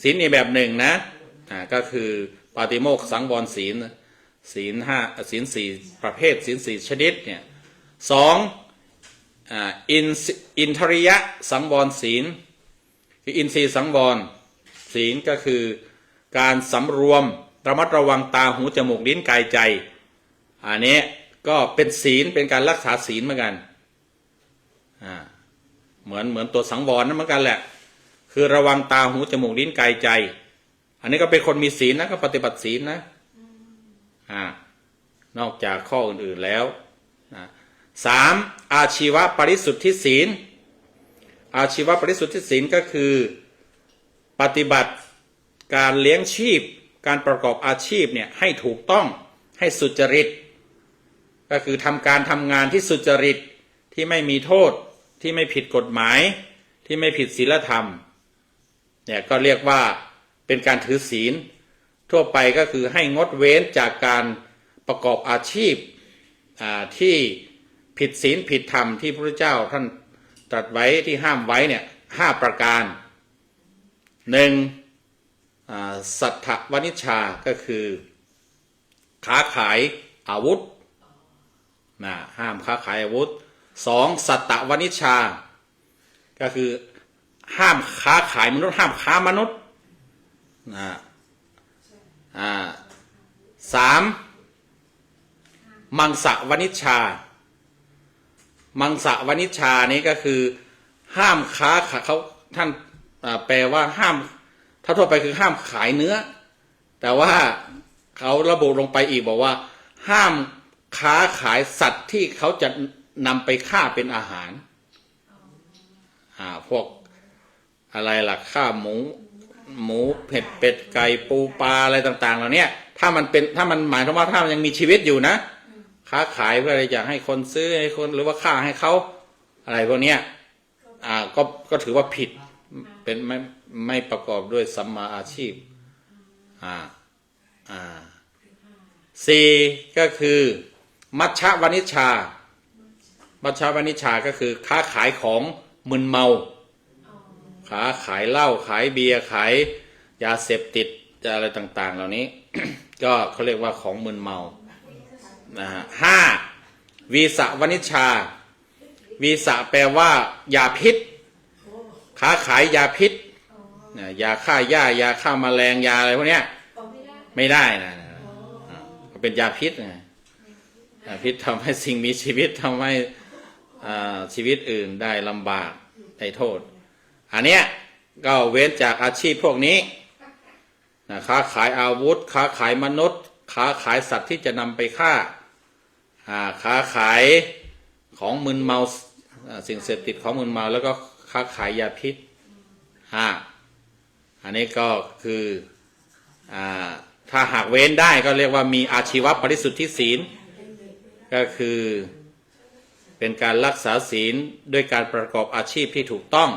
ศีลอีกแบบหนึ่งนะก็คือปาติโมกข์สังวรศีลศีล4ประเภทศีล4ชนิดเนี่ย2อินทริยะสังวรศีลคืออินทรีย์สังวรศีลก็คือการสำรวมระมัดระวังตาหูจมูกลิ้นกายใจอันนี้ ก็เป็นศีลเป็นการรักษาศีลเหมือนกันเหมือนตัวสังวรนั่นเหมือนกันแหละคือระวังตาหูจมูกลิ้นกายใจอันนี้ก็เป็นคนมีศีลนะก็ปฏิบัติศีลนะนอกจากข้ออื่นๆแล้ว3อาชีวปริสุทธิศีลอาชีวปริสุทธิศีลก็คือปฏิบัติการเลี้ยงชีพการประกอบอาชีพเนี่ยให้ถูกต้องให้สุจริตก็คือทำงานที่สุจริตที่ไม่มีโทษที่ไม่ผิดกฎหมายที่ไม่ผิดศีลธรรมเนี่ยก็เรียกว่าเป็นการถือศีลทั่วไปก็คือให้งดเว้นจากการประกอบอาชีพที่ผิดศีลผิดธรรมที่พระพุทธเจ้าท่านตรัสไว้ที่ห้ามไว้เนี่ย5ประการ1สัทธวนิชชาก็คือค้าขายอาวุธห้ามค้าขายอาวุธ2สัตตวนิชชาก็คือห้ามค้าขายมนุษย์ห้ามค้ามนุษย์3มังสวนิชชามังสวนิชชานี้ก็คือห้ามค้าเขาท่านแปลว่าห้ามถ้าทั่วไปคือห้ามขายเนื้อแต่ว่าเขาระบุลงไปอีกบอกว่าห้ามค้าขายสัตว์ที่เขาจะนำไปฆ่าเป็นอาหารพวกอะไรล่ะฆ่าหมูเผ็ดเป็ดไก่ปูปลาอะไรต่างๆเหล่านี้ถ้ามันหมายถึงว่าถ้ามันยังมีชีวิตอยู่นะค้าขายเพื่ออยากให้คนซื้อให้คนหรือว่าฆ่าให้เขาอะไรพวกนี้ก็ถือว่าผิดเป็นไม่ประกอบด้วยสัมมาอาชีพ4ก็คือมัชฌวนิชชามัชฌวนิชชาก็คือค้าขายของมึนเมาค้าขายเหล้าขายเบียร์ขายยาเสพติดอะไรต่างๆเหล่านี้ ก็เขาเรียกว่าของมึนเมา5วีสวนิชชาวีสแปลว่ายาพิษค้าขายยาพิษยาฆ่าหญ้ายาฆ่าแมลงยาอะไรพวกนี้ไม่ได้นะเป็นยาพิษยาพิษทำให้สิ่งมีชีวิตทำให้ชีวิตอื่นได้ลำบากได้โทษอันเนี้ยก็เว้นจากอาชีพพวกนี้ค้าขายอาวุธค้าขายมนุษย์ค้าขายสัตว์ที่จะนำไปฆ่าค้าขายของมึนเมาสิ่งเสพติดของมึนเมาแล้วก็ค้าขายยาพิษอันนี้ก็คือถ้าหากเว้นได้ก็เรียกว่ามีอาชีวปริสุทธิศีลก็คือเป็นการรักษาศีลด้วยการประกอบอาชีพที่ถูกต้อง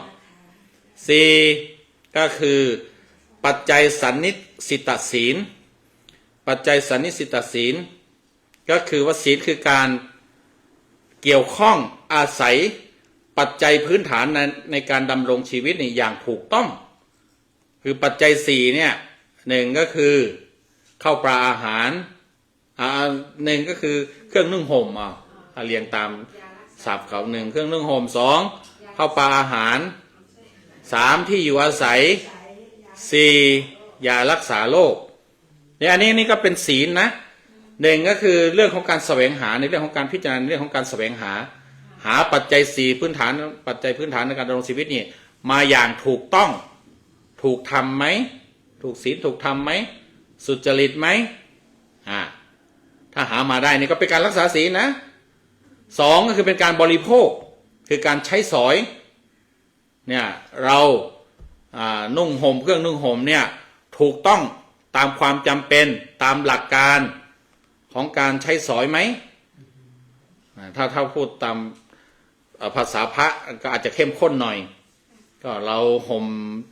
4ก็คือปัจจัยสันนิสิตศีลปัจจัยสันนิสิตศีลก็คือว่าศีลคือการเกี่ยวข้องอาศัยปัจจัยพื้นฐานในการดำรงชีวิตนี่อย่างถูกต้องคือปัจจัย4เนี่ย1ก็คือข้าวปลาอาหาร1ก็คือเครื่องนึ่งห่มเรียงตามศัพท์เขา1เครื่องนึ่งห่ม2ข้าวปลาอาหาร3ที่อยู่อาศัย4ยารักษาโรคเนี่ยอันนี้ก็เป็นศีลนะ1ก็คือเรื่องของการแสวงหาในเรื่องของการพิจารณาในเรื่องของการแสวงหาปัจจัย4พื้นฐานปัจจัยพื้นฐานในการดำรงชีวิตนี่มาอย่างถูกต้องถูกทำไหมถูกศีลถูกทำไหมสุจริตไหมถ้าหามาได้นี่ก็เป็นการรักษาศีลนะ2ก็คือเป็นการบริโภคคือการใช้สอยเนี่ยเรานุ่งห่มเครื่องนุ่งห่มเนี่ยถูกต้องตามความจำเป็นตามหลักการของการใช้สอยไหมถ้าพูดตามภาษาพระก็อาจจะเข้มข้นหน่อยก็เราห่ม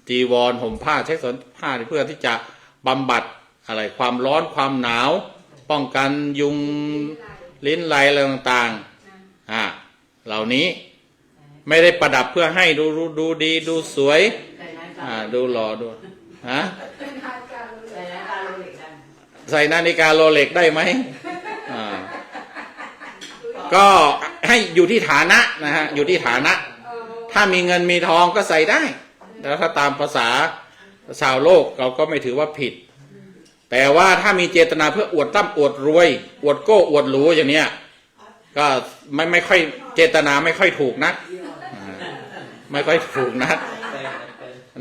จีวรห่มผ้าใช้สอยผ้าเพื่อที่จะบำบัดอะไรความร้อนความหนาวป้องกันยุงลิ้นไลอะไรต่างๆเหล่านี้ไม่ได้ประดับเพื่อให้ดูดีดูสวยดูหล่อดูใส่นาฬิกาโรเล็กได้ไหมก็ให้อยู่ที่ฐานะนะฮะอยู่ที่ฐานะถ้ามีเงินมีทองก็ใส่ได้แล้วถ้าตามภาษาชาวโลกเราก็ไม่ถือว่าผิดแต่ว่าถ้ามีเจตนาเพื่ออวดร่ำอวดรวยอวดโก้อวดหรูอย่างเนี้ย ก็ไม่ค่อยเจตนาไม่ค่อยถูกนักไม่ค่อยถูกนัก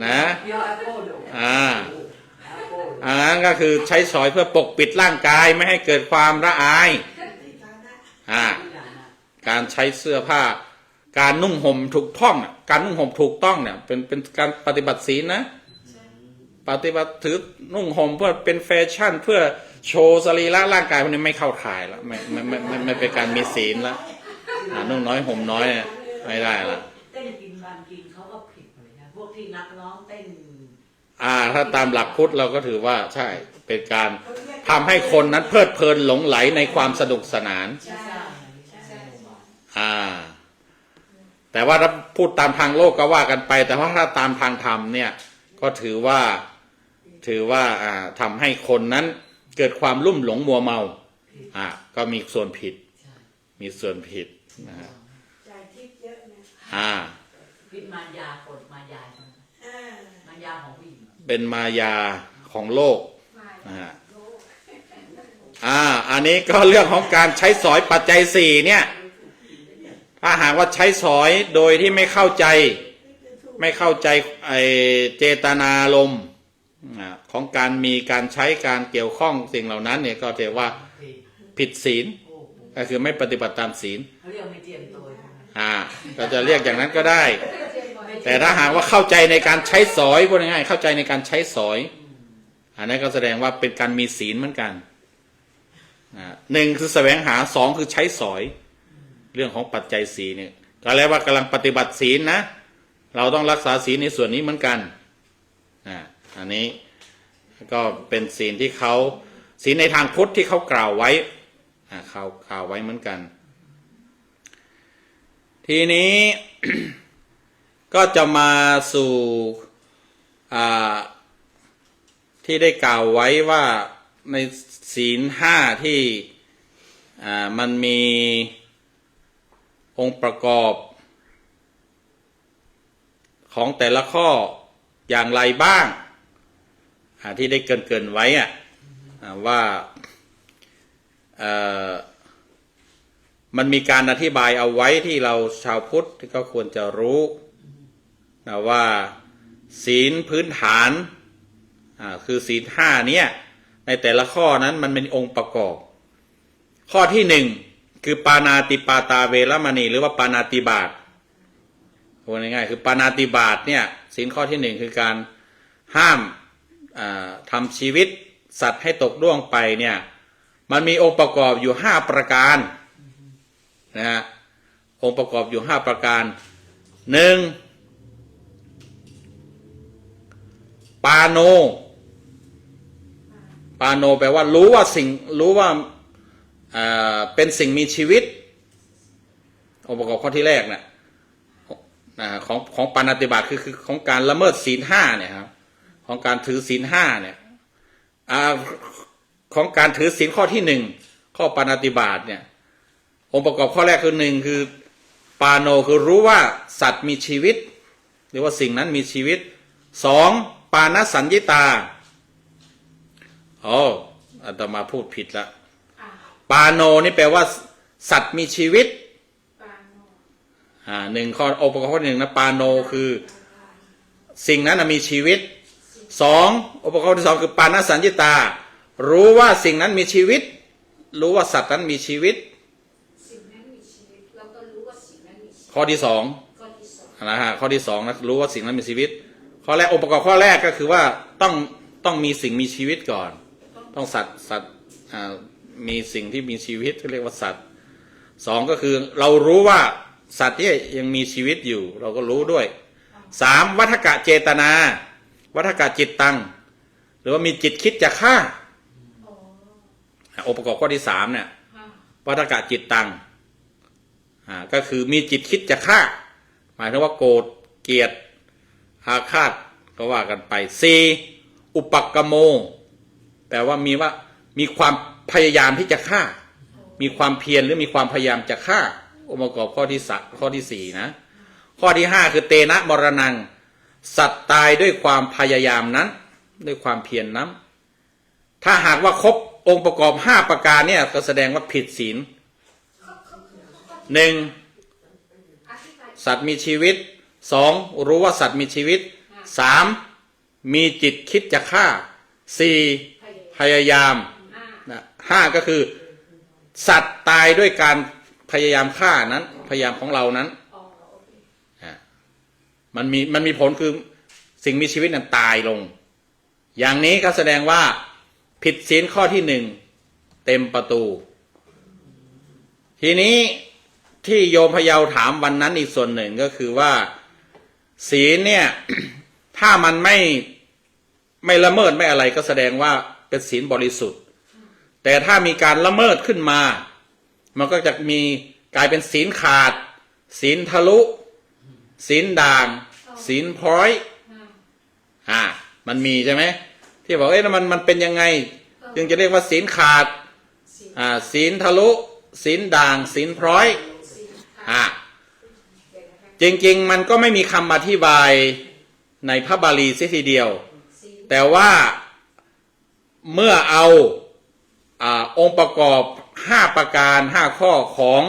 นะ เดี๋ยวแอปเปิลดู อันนั้นก็คือใช้สอยเพื่อปกปิดร่างกายไม่ให้เกิดความละอายการใช้เสื้อผ้าการนุ่งห่มถูกต้องการนุ่งห่มถูกต้องเนี่ยเป็นการปฏิบัติศีลนะปฏิบัติถือนุ่งห่มเพื่อเป็นแฟชั่นเพื่อโชว์สรีระร่างกายพวกนี้ไม่เข้าข่ายแล้วไม่เป็นการมีศีลแล้วนุ่งน้อยห่มน้อยไม่ได้ละ เต้นกินบันกินเขาก็ผิดเลยนะพวกที่นักร้องเต้น ถ้าตามหลักพุทธเราก็ถือว่าใช่เป็นการทำให้คนนั้นเพลิดเพลินหลงไหลในความสนุกสนาน ใช่ใช่ แต่ว่าถ้าพูดตามทางโลกก็ว่ากันไป แต่ว่าถ้าตามทางธรรมเนี่ยก็ถือว่าทำให้คนนั้นเกิดความลุ่มหลงมัวเมาก็มีส่วนผิดนะฮะ ใจทิพย์เยอะนะ พิษมารยาคนมารยาใช่ไหมมารยาของผู้หญิง เป็นมายาของโลก ไม่ นะฮะ โลก อันนี้ก็เรื่องของการใช้สอยปัจจัยสี่เนี่ยถ้าหากว่าใช้สอยโดยที่ไม่เข้าใจเจตนารมณ์ของการมีการใช้การเกี่ยวข้องสิ่งเหล่านั้นเนี่ยก็ถือว่าผิดศีลก็คือไม่ปฏิบัติตามศีล เขาเรียกไม่เตรียมตัวใช่ไหม ก็จะเรียกอย่างนั้นก็ได้ แต่ถ้าหากว่าเข้าใจในการใช้สอยพูดง่ายๆเข้าใจในการใช้สอยอันนั้นก็แสดงว่าเป็นการมีศีลเหมือนกันหนึ่งคือแสวงหาสองคือใช้สอยเรื่องของปัจจัยศีลเนี่ยก็แล้วว่ากำลังปฏิบัติศีลนะเราต้องรักษาศีลในส่วนนี้เหมือนกันอันนี้ก็เป็นศีลที่เขาศีลในทางพุทธที่เขากล่าวไว้เขากล่าวไว้เหมือนกันทีนี้ ก็จะมาสู่ที่ได้กล่าวไว้ว่าในศีลห้าที่มันมีองค์ประกอบของแต่ละข้ออย่างไรบ้างที่ได้เกริ่นไว้ว่ามันมีการอธิบายเอาไว้ที่เราชาวพุทธก็ควรจะรู้นะว่าศีลพื้นฐานคือศีลห้าเนี่ยในแต่ละข้อนั้นมันเป็นองค์ประกอบข้อที่หนึ่งคือปาณาติปาตาเวรมณีหรือว่าปาณาติบาตพูดง่ายๆคือปาณาติบาตเนี่ยศีลข้อที่หนึ่งคือการห้ามทำชีวิตสัตว์ให้ตกล่วงไปเนี่ยมันมีองค์ประกอบอยู่5ประการนะฮะองค์ประกอบอยู่5ประการหนึ่งปาโนแปลว่ารู้ว่าเป็นสิ่งมีชีวิตองค์ประกอบข้อที่แรกนะของปาณาติบาตคือของการละเมิดศีลห้าเนี่ยครับของการถือศีลห้าเนี่ยของการถือศีลข้อที่หนึ่งข้อปาณาติบาตเนี่ยองค์ประกอบข้อแรกคือหนึ่งคือปาโนคือรู้ว่าสัตว์มีชีวิตหรือว่าสิ่งนั้นมีชีวิตสองปาณสัญญิตาอาตมาพูดผิดละปาโนนี่แปลว่าสัตว์มีชีวิตหนึ่งข้อองค์ประกอบข้อหนึ่งนะปาโนคือสิ่งนั้นมีชีวิตสององค์ประกอบที่สองคือปาณสัญญิตารู้ว่าสิ่งนั้นมีชีวิตรู้ว่าสัตว์นั้นมีชีวิตสิ่งนั้นมีชีวิตเราก็รู้ว่าสิ่งนั้นมีชีวิตข้อที่สองนะฮะข้อที่สองนะรู้ว่าสิ่งนั้นมีชีวิตข้อแรกองค์ประกอบข้อแรกก็คือว่าต้องมีสิ่งมีชีวิตก่อนต้องสัตว์มีสิ่งที่มีชีวิตที่เรียกว่าสัตว์สองก็คือเรารู้ว่าสัตว์ที่ยังมีชีวิตอยู่เราก็รู้ด้วยสามวัฏกะเจตนาวัฏกะจิตตังหรือว่ามีจิตคิดจะฆ่าองค์ประกอบข้อที่สามเนี่ยวัฏกะจิตตังก็คือมีจิตคิดจะฆ่าหมายถึงว่าโกรธเกลียดอาฆาตก็ว่ากันไปสี่อุปกโมแปลว่ามีความพยายามที่จะฆ่ามีความเพียรหรือมีความพยายามจะฆ่าองค์ประกอบข้อที่สี่นะข้อที่ห้าคือเตนะมรณังสัตว์ตายด้วยความพยายามนั้นด้วยความเพียรนั้นถ้าหากว่าครบองค์ประกอบ5ประการเนี่ยก็แสดงว่าผิดศีล หนึ่ง อธิบาย สัตว์มีชีวิตสองรู้ว่าสัตว์มีชีวิตสามมีจิตคิดจะฆ่าสี่พยายามนะห้าก็คือ สัตว์ตายด้วยการพยายามฆ่านั้นพยายามของเรานั้น อ๋อโอเค มันมีผลคือสิ่งมีชีวิตนั้นตายลง อย่างนี้ก็แสดงว่าผิดศีลข้อที่หนึ่งเต็มประตู ทีนี้ที่โยมพะเยาถามวันนั้นอีกส่วนหนึ่งก็คือว่าศีลเนี่ย ถ้ามันไม่ละเมิดไม่อะไรก็แสดงว่าเป็นศีลบริสุทธิ์ แต่ถ้ามีการละเมิดขึ้นมา มันก็จะมีกลายเป็นศีลขาด ศีลทะลุ ศีลด่าง ศีลพร้อยมันมีใช่ไหมที่บอกมันเป็นยังไงจึงจะเรียกว่าศีลขาดศีลทะลุ ศีลด่าง ศีลพร้อยจริงๆมันก็ไม่มีคำอธิบายในพระบาลีเสียทีเดียว แต่ว่าเมื่อเอาองค์ประกอบ5ประการ5ข้อของ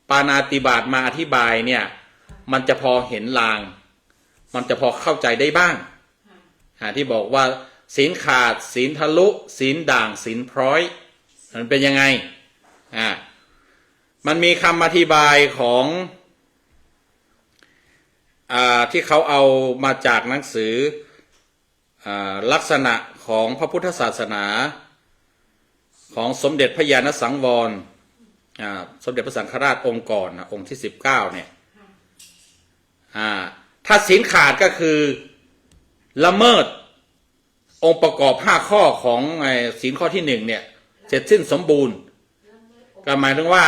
ปาณาติบาตมาอธิบายเนี่ยมันจะพอเห็นลางมันจะพอเข้าใจได้บ้างที่บอกว่าศีลขาดศีลทะลุศีลด่างศีลพร้อยมันเป็นยังไงมันมีคำอธิบายของที่เขาเอามาจากหนังสือลักษณะของพระพุทธศาสนาของสมเด็จพระญาณสังวรสมเด็จพระสังฆราชองค์ก่อนองค์ที่19เนี่ยถ้าศีลขาดก็คือละเมิดองค์ประกอบ5ข้อของศีลข้อที่1เนี่ยเสร็จสิ้นสมบูรณ์ก็หมายถึงว่า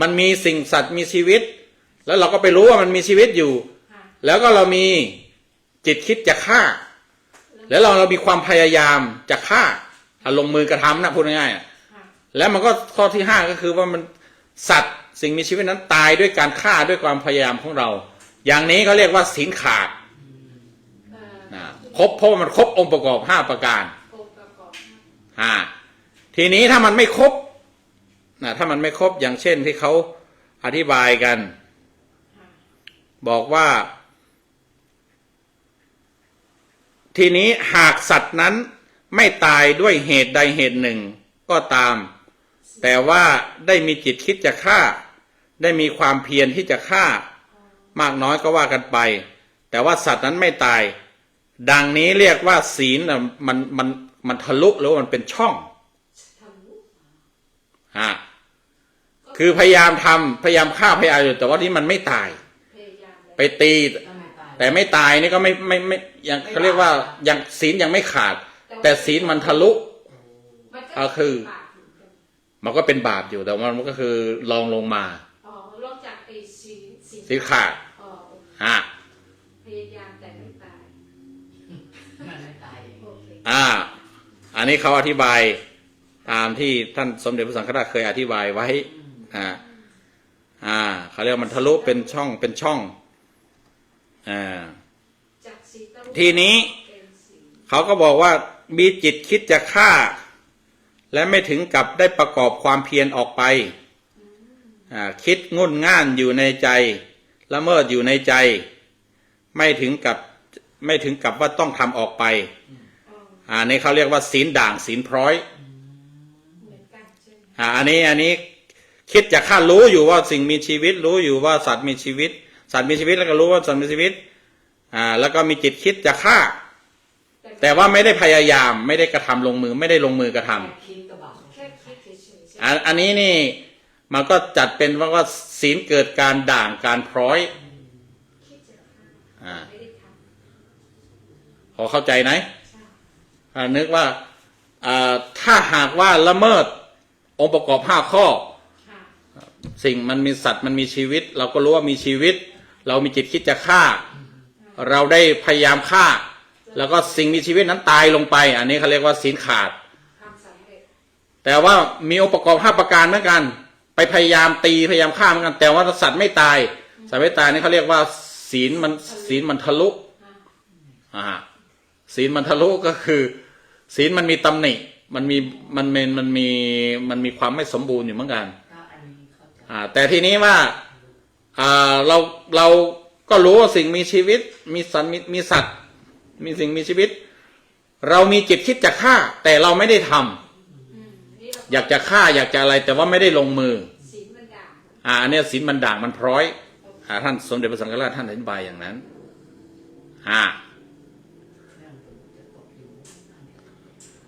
มันมีสิ่งสัตว์มีชีวิตแล้วเราก็ไปรู้ว่ามันมีชีวิตอยู่แล้วก็เรามีจิตคิดจะฆ่าแล้วเรามีความพยายามจะฆ่าลงมือกระทำนะพูดง่ายๆแล้วมันก็ข้อที่5ก็คือว่ามันสัตว์สิ่งมีชีวิตนั้นตายด้วยการฆ่าด้วยความพยายามของเราอย่างนี้เขาเรียกว่าศีลขาดครบเพราะมันครบองค์ประกอบ5ประการทีนี้ถ้ามันไม่ครบถ้ามันไม่ครบอย่างเช่นที่เขาอธิบายกันบอกว่าทีนี้หากสัตว์นั้นไม่ตายด้วยเหตุใดเหตุหนึ่งก็ตามแต่ว่าได้มีจิตคิดจะฆ่าได้มีความเพียรที่จะฆ่ามากน้อยก็ว่ากันไปแต่ว่าสัตว์นั้นไม่ตายดังนี้เรียกว่าศีลมันทะลุหรือมันเป็นช่องคือพยายามทำพยายามฆ่าพยายามอยู่แต่ว่าที่มันไม่ตายไปตีแต่ไม่ตายนี่ก็ไม่ยังเขาเรียกว่ายังศีลยังไม่ขาดแต่ศีลมันทะลุคือมันก็เป็นบาปอยู่แต่ว่ามันก็คือลองลงมาลงจากศีลขาดพยายามแต่ไม่ตายอันนี้เขาอธิบายตามที่ท่านสมเด็จพระสังฆราชเคยอธิบายไว้เขาเรียกมันทะลุเป็นช่องทีนี้เขาก็บอกว่ามีจิตคิดจะฆ่าและไม่ถึงกับได้ประกอบความเพียรออกไปคิดงุ่นง่านอยู่ในใจละเมิดอยู่ในใจไม่ถึงกับว่าต้องทำออกไปนี่เขาเรียกว่าศีลด่างศีลพร้อยอันนี้คิดจะฆ่ารู้อยู่ว่าสิ่งมีชีวิตรู้อยู่ว่าสัตว์มีชีวิตแล้วก็รู้ว่าสัตว์มีชีวิตแล้วก็มีจิตคิดจะฆ่าแต่ว่าไม่ได้พยายามไม่ได้กระทำลงมือไม่ได้ลงมือกระทำอันนี้นี่มันก็จัดเป็นว่าศีลเกิดการด่างการพร้อยพอเข้าใจไหมนึกว่าถ้าหากว่าละเมิดองค์ประกอบ5ข้อสิ่งมันมีสัตว์มันมีชีวิตเราก็รู้ว่ามีชีวิตเรามีจิตคิดจะฆ่าเราได้พยายามฆ่าแล้วก็สิ่งมีชีวิตนั้นตายลงไปอันนี้เขาเรียกว่าศีลขาดแต่ว่ามีองค์ประกอบ5ประการเหมือนกันไปพยายามตีพยายามฆ่าเหมือนกันแต่ว่าสัตว์ไม่ตายนี่เขาเรียกว่าศีลมันทะลุศีลมันทะลุก็คือศีลมันมีตำหนิมันมีความไม่สมบูรณ์อยู่เหมือนกัน แต่ทีนี้ว่าเราก็รู้ว่าสิ่งมีชีวิตมีสัตว์มีสัตว์มีสิ่งมีชีวิตเรามีจิตคิดจะฆ่าแต่เราไม่ได้ทำอยากจะฆ่าอยากจะอะไรแต่ว่าไม่ได้ลงมือ ศีลมันด่าง อันนี้ศีลมันด่างมันพร้อยท่านสมเด็จพระสังฆราชท่านอธิบายอย่างนั้น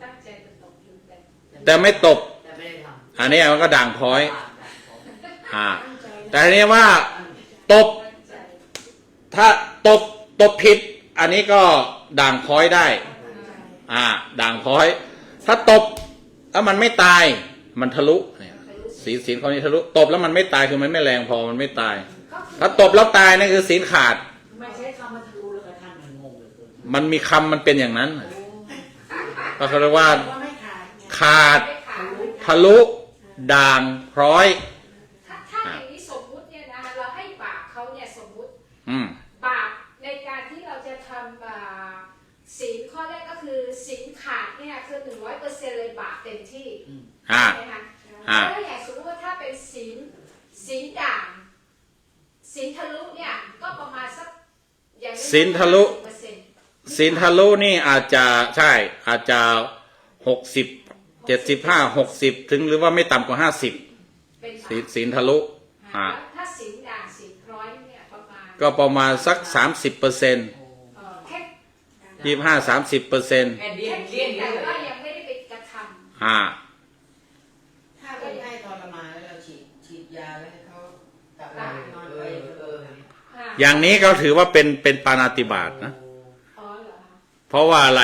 ตั้งใจจะตกอยู่แต่แต่ไม่ตบ แต่ไม่ได้ทำ อันนี้มันก็ด่างพร้อย ตั้งใจ แต่ทีนี้ว่าตบ ตั้งใจ ถ้าตบผิด อันนี้ก็ด่างพร้อยได้ด่างพร้อย ถ้าตบแล้วมันไม่ตายมันทะลุเนี่ยศีลข้อนี้ทะลุตบแล้วมันไม่ตายคือมันไม่แรงพอมันไม่ตาย ถ้าตบแล้วตายนั่นคือศีลขาด ไม่ใช่คำว่าทะลุแล้วก็ท่านมันงงเลย มันมีคำมันเป็นอย่างนั้นก็เขาเรียกว่า ว่าไม่ขาด ขาด ไม่ขาด ทะลุด่างพร้อย ถ้าอย่างนี้สมมุติเนี่ยนะเราให้บาปเขาเนี่ยสมมุติ บาปในการที่เราจะทำศีลข้อแรกก็คือศีลขาดเนี่ยคือ100%เลยบาปเต็มที่ใช่ไหมคะแล้วอย่างสมมติว่าถ้าเป็นศีลด่างศีลทะลุเนี่ยก็ประมาณสักอย่างนี้ ศีลทะลุ 50% ศีลทะลุนี่อาจจะใช่อาจจะ60 75 60ถึงหรือว่าไม่ต่ำกว่า50 เป็นบาป ศีลทะลุ แล้วถ้าศีลด่างศีลร้อยเนี่ยประมาณ ก็ประมาณสัก 30% แค่ 25-30% แค่เดีย แค่ น คิ เลี่ย ด น แต่ เลย ว่ายังไม่ได้ไปกระท ถ้าคนไข้ทรมานแล้วเราฉีดยาแล้วให้เขากลับมานอนไป ำ อย่างนี้เขาถือว่าเป็นปาณาติบาตนะ อ๋อเหรอ เพราะว่าอะไร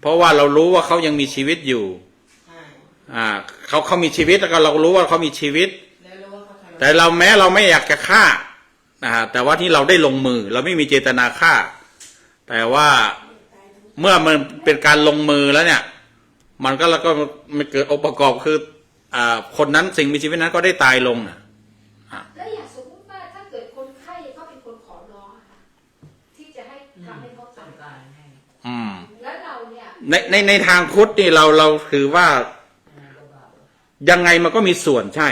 เพราะว่าเรารู้ว่าเขายังมีชีวิตอยู่ ใช่ เขามีชีวิตแล้วก็เรารู้ว่าเขามีชีวิต แล้วรู้ว่าเขาทรมาน แต่เราแม้เราไม่อยากจะฆ่าแต่ว่าที่เราได้ลงมือ เราไม่มีเจตนาฆ่า แต่ว่าเมื่อมันเป็นการลงมือแล้วเนี่ย มันก็แล้วก็มันเกิดองค์ประกอบคือคนนั้นสิ่งมีชีวิตนั้นก็ได้ตายลงนะ แล้วอย่างสมมติว่าถ้าเกิดคนไข้เขาเป็นคนขอร้องอะค่ะที่จะให้ทำให้เขา ต้อ ตาง ย การให้ แล้วเราเนี่ย ในทางพุทธนี่เราถือว่ายังไงมันก็มีส่วนใช่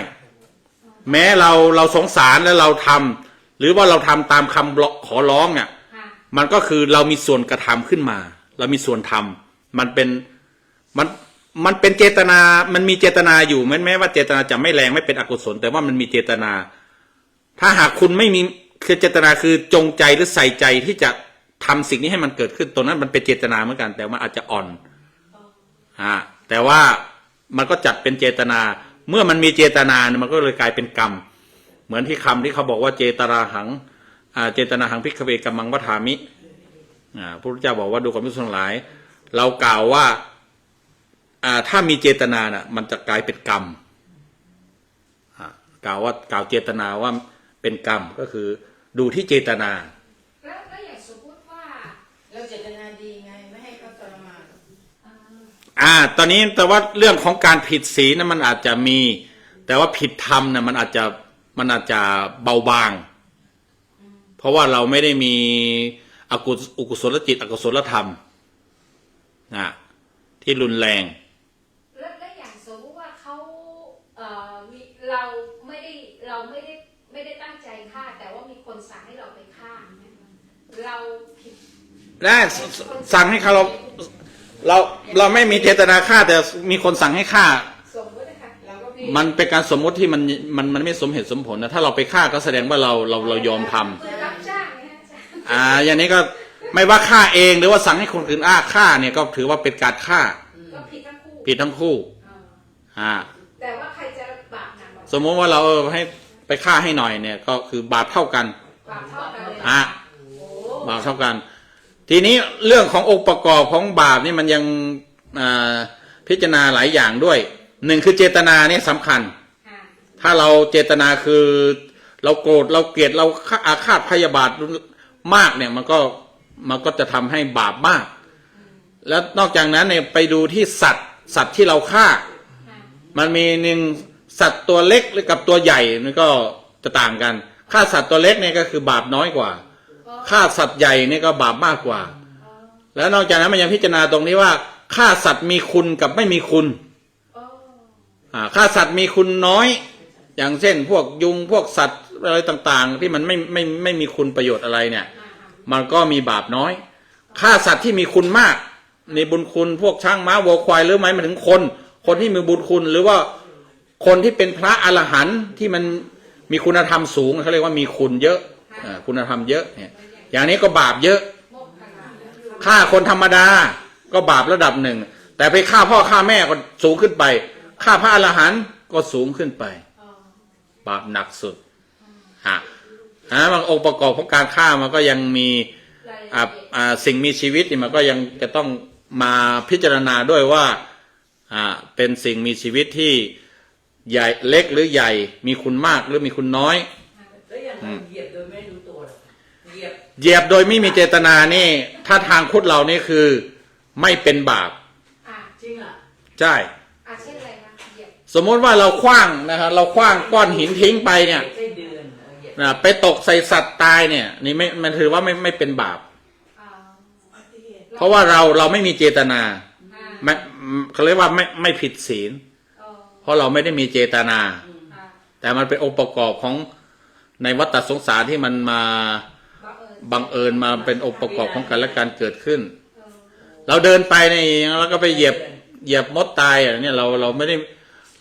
แม้เราสงสารแล้วเราทำหรือว่าเราทำตามคำขอร้องเนี่ย ค่ะ มันก็คือเรามีส่วนกระทำขึ้นมา เรามีส่วนทำมันเป็นเจตนา มันมีเจตนาอยู่แม้ว่าเจตนาจะไม่แรงไม่เป็นอกุศล แต่ว่ามันมีเจตนา ถ้าหากคุณไม่มีคือเจตนาคือจงใจหรือใส่ใจที่จะทำสิ่งนี้ให้มันเกิดขึ้นตรงนั้นมันเป็นเจตนาเหมือนกัน แต่มันอาจจะอ่อนแต่ว่ามันก็จัดเป็นเจตนา เมื่อมันมีเจตนาเนี่ยมันก็เลยกลายเป็นกรรม เหมือนที่คำที่เขาบอกว่าเจตนาหังเจตนาหังภิกขเวกัมมังวัฏฐามิพระพุทธเจ้าบอกว่าดูความรู้สึกทั้งหลาย เรากล่าวว่าถ้ามีเจตนาน่ะมันจะกลายเป็นกรรมกล่าวเจตนาว่าเป็นกรรมก็คือดูที่เจตนา แล้วอย่างสมมติว่า เราเจตนาดีไงไม่ให้เขาทรมาน ตอนนี้แต่ว่าเรื่องของการผิดศีลนะมันอาจจะมี แต่ว่าผิดธรรมนะมันอาจจะเบาบาง เพราะว่าเราไม่ได้มีอกุศลจิตอกุศลธรรมที่รุนแรง แล้วอย่างสมมติว่าเขามีเราไม่ได้ตั้งใจฆ่าแต่ว่ามีคนสั่งให้เราไปฆ่าเนี่ยเราผิด และสั่งให้เราไม่มีเจตนาฆ่าแต่มีคนสั่งให้ฆ่า สมมตินะคะเราก็มี มันเป็นการสมมติที่มันไม่สมเหตุสมผลนะถ้าเราไปฆ่าก็แสดงว่าเรายอมทำ คือรับจ้างนะอาจารย์ อย่างนี้ก็ไม่ว่าฆ่าเองหรือว่าสั่งให้คนอื่นฆ่าเนี่ยก็ถือว่าเป็นการฆ่า ก็ผิดทั้งคู่ ผิดทั้งคู่ แต่ว่าใครจะบาปหนักกว่า สมมติว่าเราให้ไปฆ่าให้หน่อยเนี่ยก็คือบาปเท่ากัน บาปเท่ากันเลย โอ้ บาปเท่ากัน ทีนี้เรื่องขององค์ประกอบของบาปนี่มันยังพิจารณาหลายอย่างด้วยหนึ่งคือเจตนาเนี่ยสำคัญ ค่ะ ถ้าเราเจตนาคือเราโกรธเราเกลียดเราอาฆาตพยาบาทมากเนี่ยมันก็จะทำให้บาปมาก แล้วนอกจากนั้นเนี่ยไปดูที่สัตว์ที่เราฆ่า ค่ะ มันมีหนึ่งสัตว์ตัวเล็กกับตัวใหญ่นี่ก็จะต่างกันฆ่าสัตว์ตัวเล็กเนี่ยก็คือบาปน้อยกว่าฆ่าสัตว์ใหญ่นี่ก็บาปมากกว่า แล้วนอกจากนั้นมันยังพิจารณาตรงนี้ว่าฆ่าสัตว์มีคุณกับไม่มีคุณฆ่าสัตว์มีคุณน้อย อย่างเช่นพวกยุงพวกสัตว์อะไรต่างๆ ที่มันไม่มีคุณประโยชน์อะไรเนี่ย มันก็มีบาปน้อยฆ่าสัตว์ที่มีคุณมากในบุญคุณพวกช้างม้าวัวควายหรือไม่มาถึงคนที่มีบุญคุณหรือว่าคนที่เป็นพระอรหันต์ที่มันมีคุณธรรมสูงเขาเรียกว่ามีคุณเยอะคุณธรรมเยอะเนี่ยอย่างนี้ก็บาปเยอะฆ่าคนธรรมดาก็บาประดับหนึ่งแต่ไปฆ่าพ่อฆ่าแม่ก็สูงขึ้นไปฆ่าพระอรหันต์ก็สูงขึ้นไปบาปหนักสุดบางองค์ประกอบของการฆ่ามันก็ยังมีสิ่งมีชีวิตนี่มันก็ยังจะต้องมาพิจารณาด้วยว่าเป็นสิ่งมีชีวิตที่ใหญ่เล็กหรือใหญ่มีคุณมากหรือมีคุณน้อย แล้วอย่างเหยียบโดยไม่รู้ตัวเหยียบโดยไม่มีเจตนานี่ถ้าทางพุทธเรานี่คือไม่เป็นบาปจริงอ่ะใช่เช่นอะไรนะเหยียบสมมติว่าเราคว้างนะครับเราคว้างก้อนหินทิ้งไปเนี่ยไปตกใส่สัตว์ตายเนี่ยนี่มันถือว่าไม่เป็นบาปเพราะว่าเราไม่มีเจตนาเขาเรียกว่าไม่ผิดศีลเพราะเราไม่ได้มีเจตนาแต่มันเป็นองค์ประกอบของในวัฏสงสารที่มันมาบังเอิญมาเป็นองค์ประกอบของกันและการเกิดขึ้นเราเดินไปนี่แล้วก็ไปเหยียบมดตายเนี่ยเราไม่ได้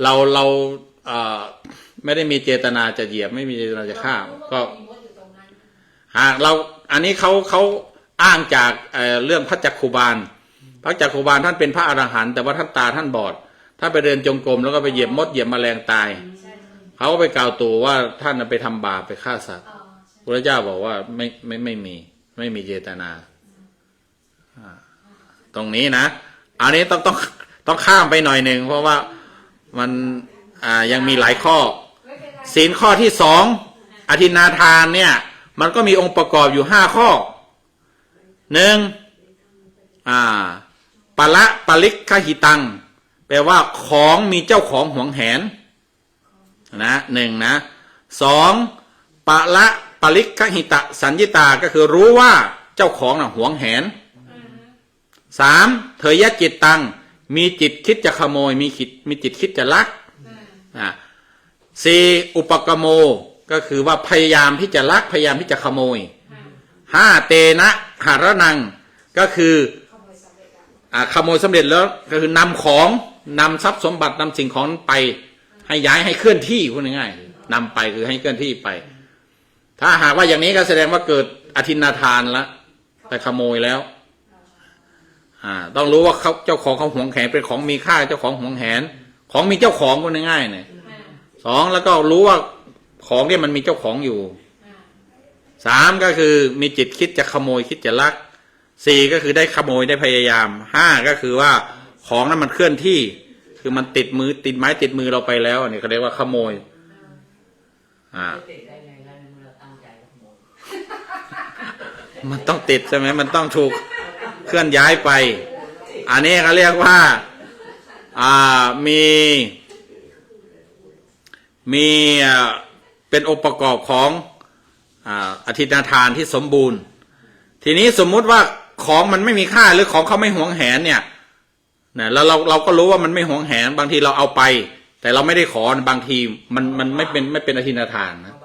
เราไม่ได้มีเจตนาจะเหยียบไม่มีเจตนาจะฆ่าก็เราอันนี้เขาอ้างจากเรื่องพระจักขุบาลพระจักขุบาลท่านเป็นพระอรหันต์แต่ว่าท่านตาท่านบอดท่านไปเดินจงกรมแล้วก็ไปเหยียบมดเหยียบแมลงตายเขาก็ไปกล่าวตู่ว่าท่านไปทำบาปไปฆ่าสัตว์พระเจ้าบอกว่าไม่มีเจตนาตรงนี้นะอันนี้ต้องข้ามไปหน่อยหนึ่งเพราะว่ามันยังมีหลายข้อศีลข้อที่2อทินนาทานเนี่ยมันก็มีองค์ประกอบอยู่5ข้อ1ปลิกขหิตังแปลว่าของมีเจ้าของหวงแหนนะ1นะ2ปลิกขหิตะสัญญิตาก็คือรู้ว่าเจ้าของน่ะหวงแหน3เถยจิตตังมีจิตคิดจะขโมยมีจิตคิดจะลัก4อุปกโมก็คือว่าพยายามที่จะลักพยายามที่จะขโมย5เตนะหารนังก็คือขโมยสำเร็จแล้วก็คือนำทรัพย์สมบัตินำสิ่งของไปให้ย้ายให้เคลื่อนที่พูดง่ายๆนำไปคือให้เคลื่อนที่ไปถ้าหากว่าอย่างนี้ก็แสดงว่าเกิดอทินนาทานแล้วไปขโมยแล้วต้องรู้ว่าเจ้าของเขาหวงแหนเป็นของมีค่าเจ้าของหวงแหนของมีเจ้าของพูดง่ายๆเนี่ย2แล้วก็รู้ว่าของเนี่ยมันมีเจ้าของอยู่3ก็คือมีจิตคิดจะขโมยคิดจะลัก4ก็คือได้ขโมยได้พยายาม5ก็คือว่าของนั้นมันเคลื่อนที่คือมันติดไม้ติดมือเราไปแล้วอันนี้เขาเรียกว่าขโมยมันต้องติดใช่ไหมมันต้องถูกเคลื่อนย้ายไปอันนี้เขาเรียกว่ามีเป็นองค์ประกอบของอทินนาทานที่สมบูรณ์ทีนี้สมมุติว่าของมันไม่มีค่าหรือของเขาไม่หวงแหนเนี่ยแล้วเราก็รู้ว่ามันไม่หวงแหนบางทีเราเอาไปแต่เราไม่ได้ขอบางทีมันไม่เป็นอทินนาทานนะ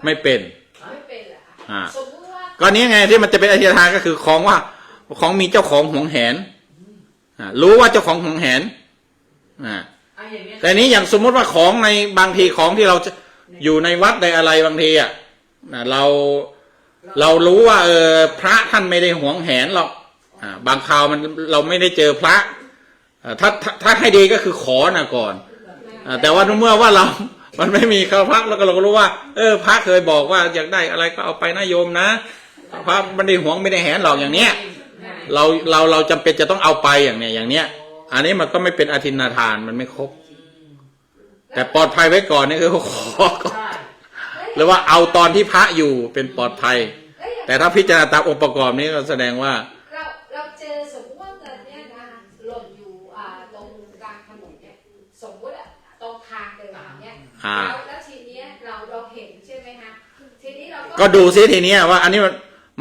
ไม่เป็นก็นี้ไงที่มันจะเป็นอทินนาทานก็คือของมีเจ้าของหวงแหนรู้ว่าเจ้าของหวงแหนแต่นี้อย่างสมมุติว่าของในบางทีของที่เราจะอยู่ในวัดในอะไรบางทีเรารู้ว่าพระท่านไม่ได้หวงแหนหรอกบางคราวเราไม่ได้เจอพระถ้าให้ดีก็คือขอนะก่อนแต่ว่าเมื่อว่ามันไม่มีพระแล้วก็เราก็รู้ว่าพระเคยบอกว่าอยากได้อะไรก็เอาไปนะโยมนะพระไม่ได้หวงไม่ได้แหนหรอกอย่างเนี้ยเราจำเป็นจะต้องเอาไปอย่างเนี้ยอันนี้มันก็ไม่เป็นอทินนาทานมันไม่ครบแต่ปลอดภัยไว้ก่อนนี่คือขอก่อนหรือว่าเอาตอนที่พระอยู่เป็นปลอดภัยแต่ถ้าพิจารณาตามองค์ประกอบนี้ก็แสดงว่าเราเจอสมมติว่าเงินเนี่ยนะหล่นอยู่ตรงกลางถนนเนี่ยสมมติตรงทางเดินเนี่ยแล้วทีนี้เราเห็นใช่ไหมคะทีนี้เราก็ดูซิทีนี้ว่าอันนี้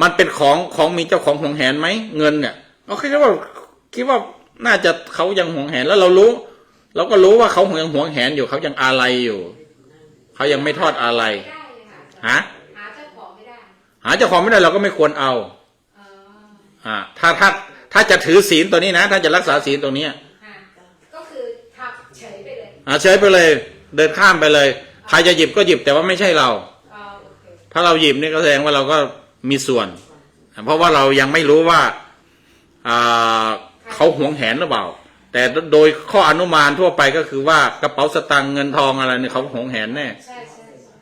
มันเป็นของมีเจ้าของหวงแหนไหมเงินเนี่ยเราคิดว่าน่าจะเขายังหวงแหนแล้วเราก็รู้ว่าเขายังหวงแหนอยู่เขายังอาลัยอยู่ เขายังไม่ทอดอะไร ไม่ได้เลยค่ะ ฮะ หาเจ้าของไม่ได้ หาเจ้าของไม่ได้เราก็ไม่ควรเอา อ๋อ ถ้าจะถือศีลตัวนี้นะ ถ้าจะรักษาศีลตัวเนี้ย ค่ะก็คือทำเฉยไปเลย เฉยไปเลย เดินข้ามไปเลยใครจะหยิบก็หยิบแต่ว่าไม่ใช่เรา อ๋อโอเค ถ้าเราหยิบนี่ก็แสดงว่าเราก็มีส่วน เพราะว่าเรายังไม่รู้ว่าเขาหวงแหนหรือเปล่า แต่โดยข้ออนุมานทั่วไปก็คือว่ากระเป๋าสตางค์เงินทองอะไรเนี่ยเขาหวงแหนแน่ ใช่ใช่ใช่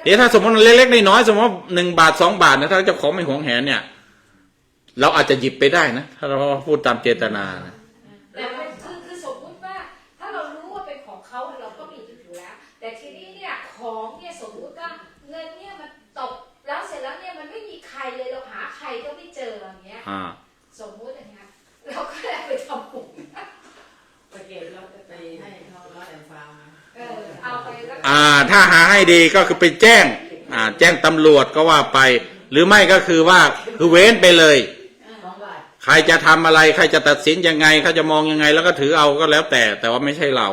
เดี๋ยวถ้าสมมติเล็กๆน้อยๆสมมติว่า1 บาท 2 บาทนะถ้าเจ้าของไม่หวงแหนเนี่ย เราอาจจะหยิบไปได้นะถ้าเราพูดตามเจตนานะ แต่มันคือสมมุติว่าถ้าเรารู้ว่าเป็นของเขาเราก็มีอยู่แล้ว แต่ทีนี้เนี่ยของเนี่ยสมมุติว่าเงินเนี่ยมันตกแล้วเสร็จแล้วเนี่ยมันไม่มีใครเลยเราหาใครก็ไม่เจออย่างเงี้ยสมมุติอย่างเงี้ยเราก็เลยไปทำบุญ ไปเก็บแล้วไปให้เขาร้อยแอนฟาร์ม เอาไปแล้ว ถ้าหาให้ดีก็คือไปแจ้งแจ้งตำรวจก็ว่าไป หรือไม่ก็คือว่าคือเว้นไปเลย 2 บาท ใครจะทำอะไรใครจะตัดสินยังไงเขาจะมองยังไงแล้วก็ถือเอาก็แล้วแต่ว่าไม่ใช่เรา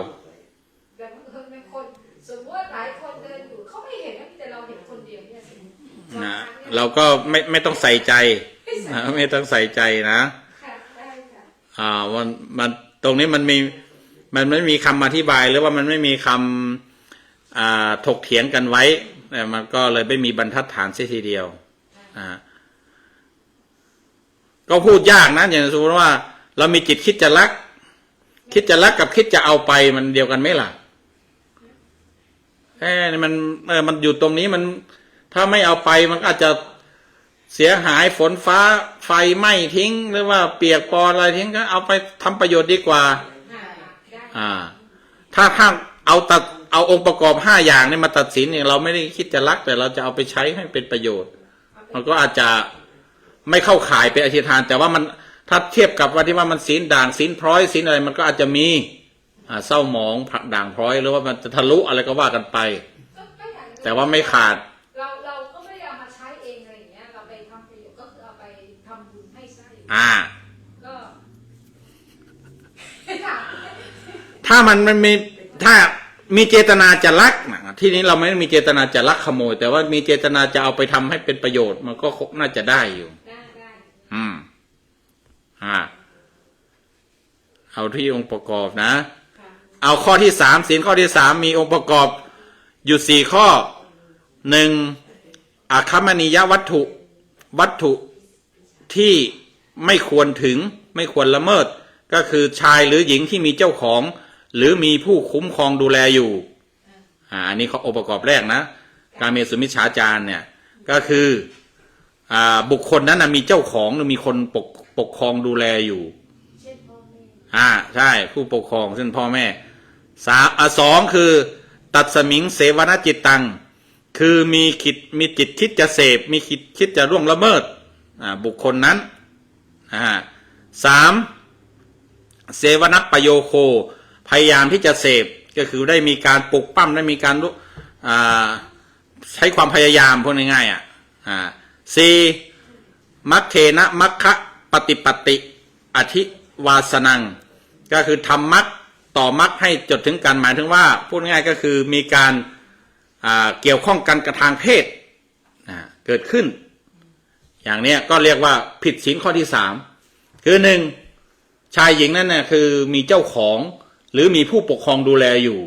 แต่บางคนสมมติว่าหลายคนเดินอยู่เขาไม่เห็นนะแต่เราเห็นคนเดียวเนี่ยสิ นะเราก็ไม่ต้องใส่ใจไม่ต้องใส่ใจนะ ค่ะได้ค่ะ มันตรงนี้มันไม่มีคำอธิบายหรือว่ามันไม่มีคำถกเถียงกันไว้แต่มันก็เลยไม่มีบรรทัดฐานเสียทีเดียวก็พูดยากนะอย่างสมมติว่าเรามีจิตคิดจะรักกับคิดจะเอาไปมันเดียวกันไหมล่ะมันอยู่ตรงนี้มันถ้าไม่เอาไปมันอาจจะเสียหายฝนฟ้าไฟไหม้ทิ้งหรือว่าเปียกปอนอะไรทิ้งก็เอาไปทำประโยชน์ดีกว่าถ้าเอาองค์ประกอบ5 อย่างนี่มาตัดสินเนี่ยเราไม่ได้คิดจะรักแต่เราจะเอาไปใช้ให้เป็นประโยชน์มันก็อาจจะไม่เข้าข่ายเป็นอธิษฐานแต่ว่ามันถ้าเทียบกับว่าที่ว่ามันศีลด่างศีลพร้อยศีลอะไรมันก็อาจจะมีเศร้าหมองผักด่างพร้อยหรือว่ามันจะทะลุอะไรก็ว่ากันไปแต่ว่าไม่ขาด เราก็ไม่ได้เอามาใช้เองอะไรอย่างเงี้ยเราไปทำประโยชน์ก็คือเอาไปทำบุญให้ซะก็ถ้ามันมีถ้ามีเจตนาจะลักที่นี้เราไม่ได้มีเจตนาจะลักขโมยแต่ว่ามีเจตนาจะเอาไปทำให้เป็นประโยชน์มันก็น่าจะได้อยู่เอาที่องค์ประกอบนะเอาข้อที่3ศีลข้อที่3มีองค์ประกอบอยู่4 ข้อ 1. อคัมมณียวัตถุที่ไม่ควรถึงไม่ควรละเมิดก็คือชายหรือหญิงที่มีเจ้าของหรือมีผู้คุ้มครองดูแลอยู่อันนี้เขาองค์ประกอบแรกนะการเมสุมิจฉาจารเนี่ยก็คือบุคคลนั้นมีเจ้าของหรือมีคนปกครองดูแลอยู่ใช่ผู้ปกครองเช่นพ่อแม่2คือตัดสมิงเสวนจิตตังคือมีจิตคิดจะเสพมีคิดจะล่วงละเมิดบุคคลนั้น3เสวนประโยโคพยายามที่จะเสพก็คือได้มีการปลุกปั้มได้มีการใช้ความพยายามพูดง่ายๆ4มัคเทนะมัคคะปฏิปติอธิวาสนังก็คือทำมัคต่อมัคให้จดถึงกันหมายถึงว่าพูดง่ายก็คือมีการเกี่ยวข้องกันกระทางเพศเกิดขึ้นอย่างนี้ก็เรียกว่าผิดศีลข้อที่3คือ1ชายหญิงนั่นน่ะคือมีเจ้าของหรือมีผู้ปกครองดูแลอยู่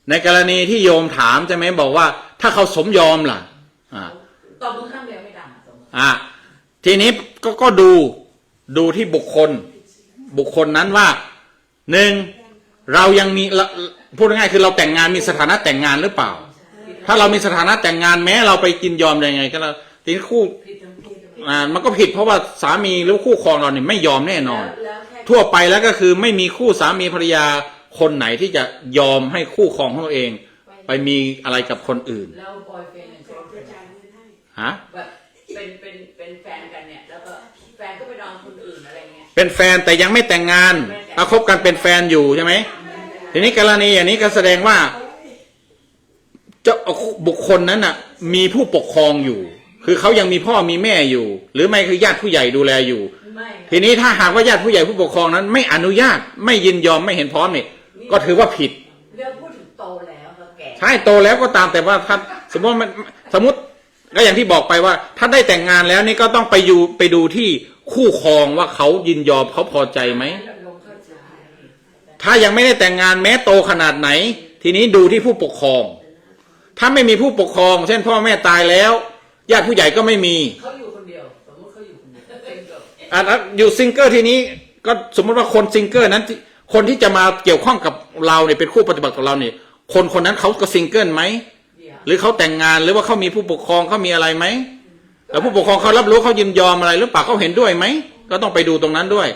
ในกรณีที่โยมถามใช่ไหมบอกว่าถ้าเขาสมยอมล่ะตบมือข้างเดียวไม่ดังทีนี้ก็ดูที่บุคคลนั้นว่า1เรายังมีพูดง่ายๆคือเราแต่งงานมีสถานะแต่งงานหรือเปล่าถ้าเรามีสถานะแต่งงานแม้เราไปยินยอมได้ไงก็แล้วทีนี้คู่มันก็ผิดเพราะว่าสามีหรือคู่ครองเราเนี่ยไม่ยอมแน่นอนทั่วไปแล้วก็คือไม่มีคู่สามีภรรยาคนไหนที่จะยอมให้คู่ครองของตัวเองไปมีอะไรกับคนอื่นแล้วบอยเฟรนด์เขาจะจ่ายเงินให้แบบเป็นแฟนกันเนี่ยแล้วก็แฟนก็ไปนอนคนอื่นอะไรเงี้ยเป็นแฟนแต่ยังไม่แต่งงานคบกันเป็นแฟนอยู่ใช่ไหมทีนี้กรณีอย่างนี้ก็แสดงว่าเจ้าบุคคลนั้นน่ะมีผู้ปกครองอยู่คือเขายังมีพ่อมีแม่อยู่หรือไม่คือญาติผู้ใหญ่ดูแลอยู่ทีนี้ถ้าหากว่าญาติผู้ใหญ่ผู้ปกครองนั้นไม่อนุญาตไม่ยินยอมไม่เห็นพร้อมเนี่ยก็ถือว่าผิดเรื่องพูดถึงตบ แล้วเขาแก่ ใช่โตแล้วก็ตามแต่ว่าถ้าสมมติก็อย่างที่บอกไปว่า ถ้าได้แต่งงานแล้วนี่ก็ต้องไปดูที่คู่ครองว่าเขายินยอมเขาพอใจไหมถ้ายังไม่ได้แต่งงานแม้โตขนาดไหน ทีนี้ดูที่ผู้ปกครอง ถ้าไม่มีผู้ปกครองเช่นพ่อแม่ตายแล้วญาติผู้ใหญ่ก็ไม่มี เขาอยู่คนเดียวสมมติเขาอยู่คนเดียวเป็นกับ อยู่ซิงเกิลทีนี้ก็สมมติว่าคนซิงเกิลนั้นคนที่จะมาเกี่ยวข้องกับเราเนี่ยเป็นคู่ปฏิบัติกับเราเนี่ยคนนั้นเขาก็ซิงเกิลไหมหรือเขาแต่งงานหรือว่าเขามีผู้ปกครองเขามีอะไรไหมแล้วผู้ปกครองเขารับรู้เขายินยอมอะไรหรือเปล่าเขาเห็นด้วยไหมก็ต้องไปดูตรงนั้นด้วย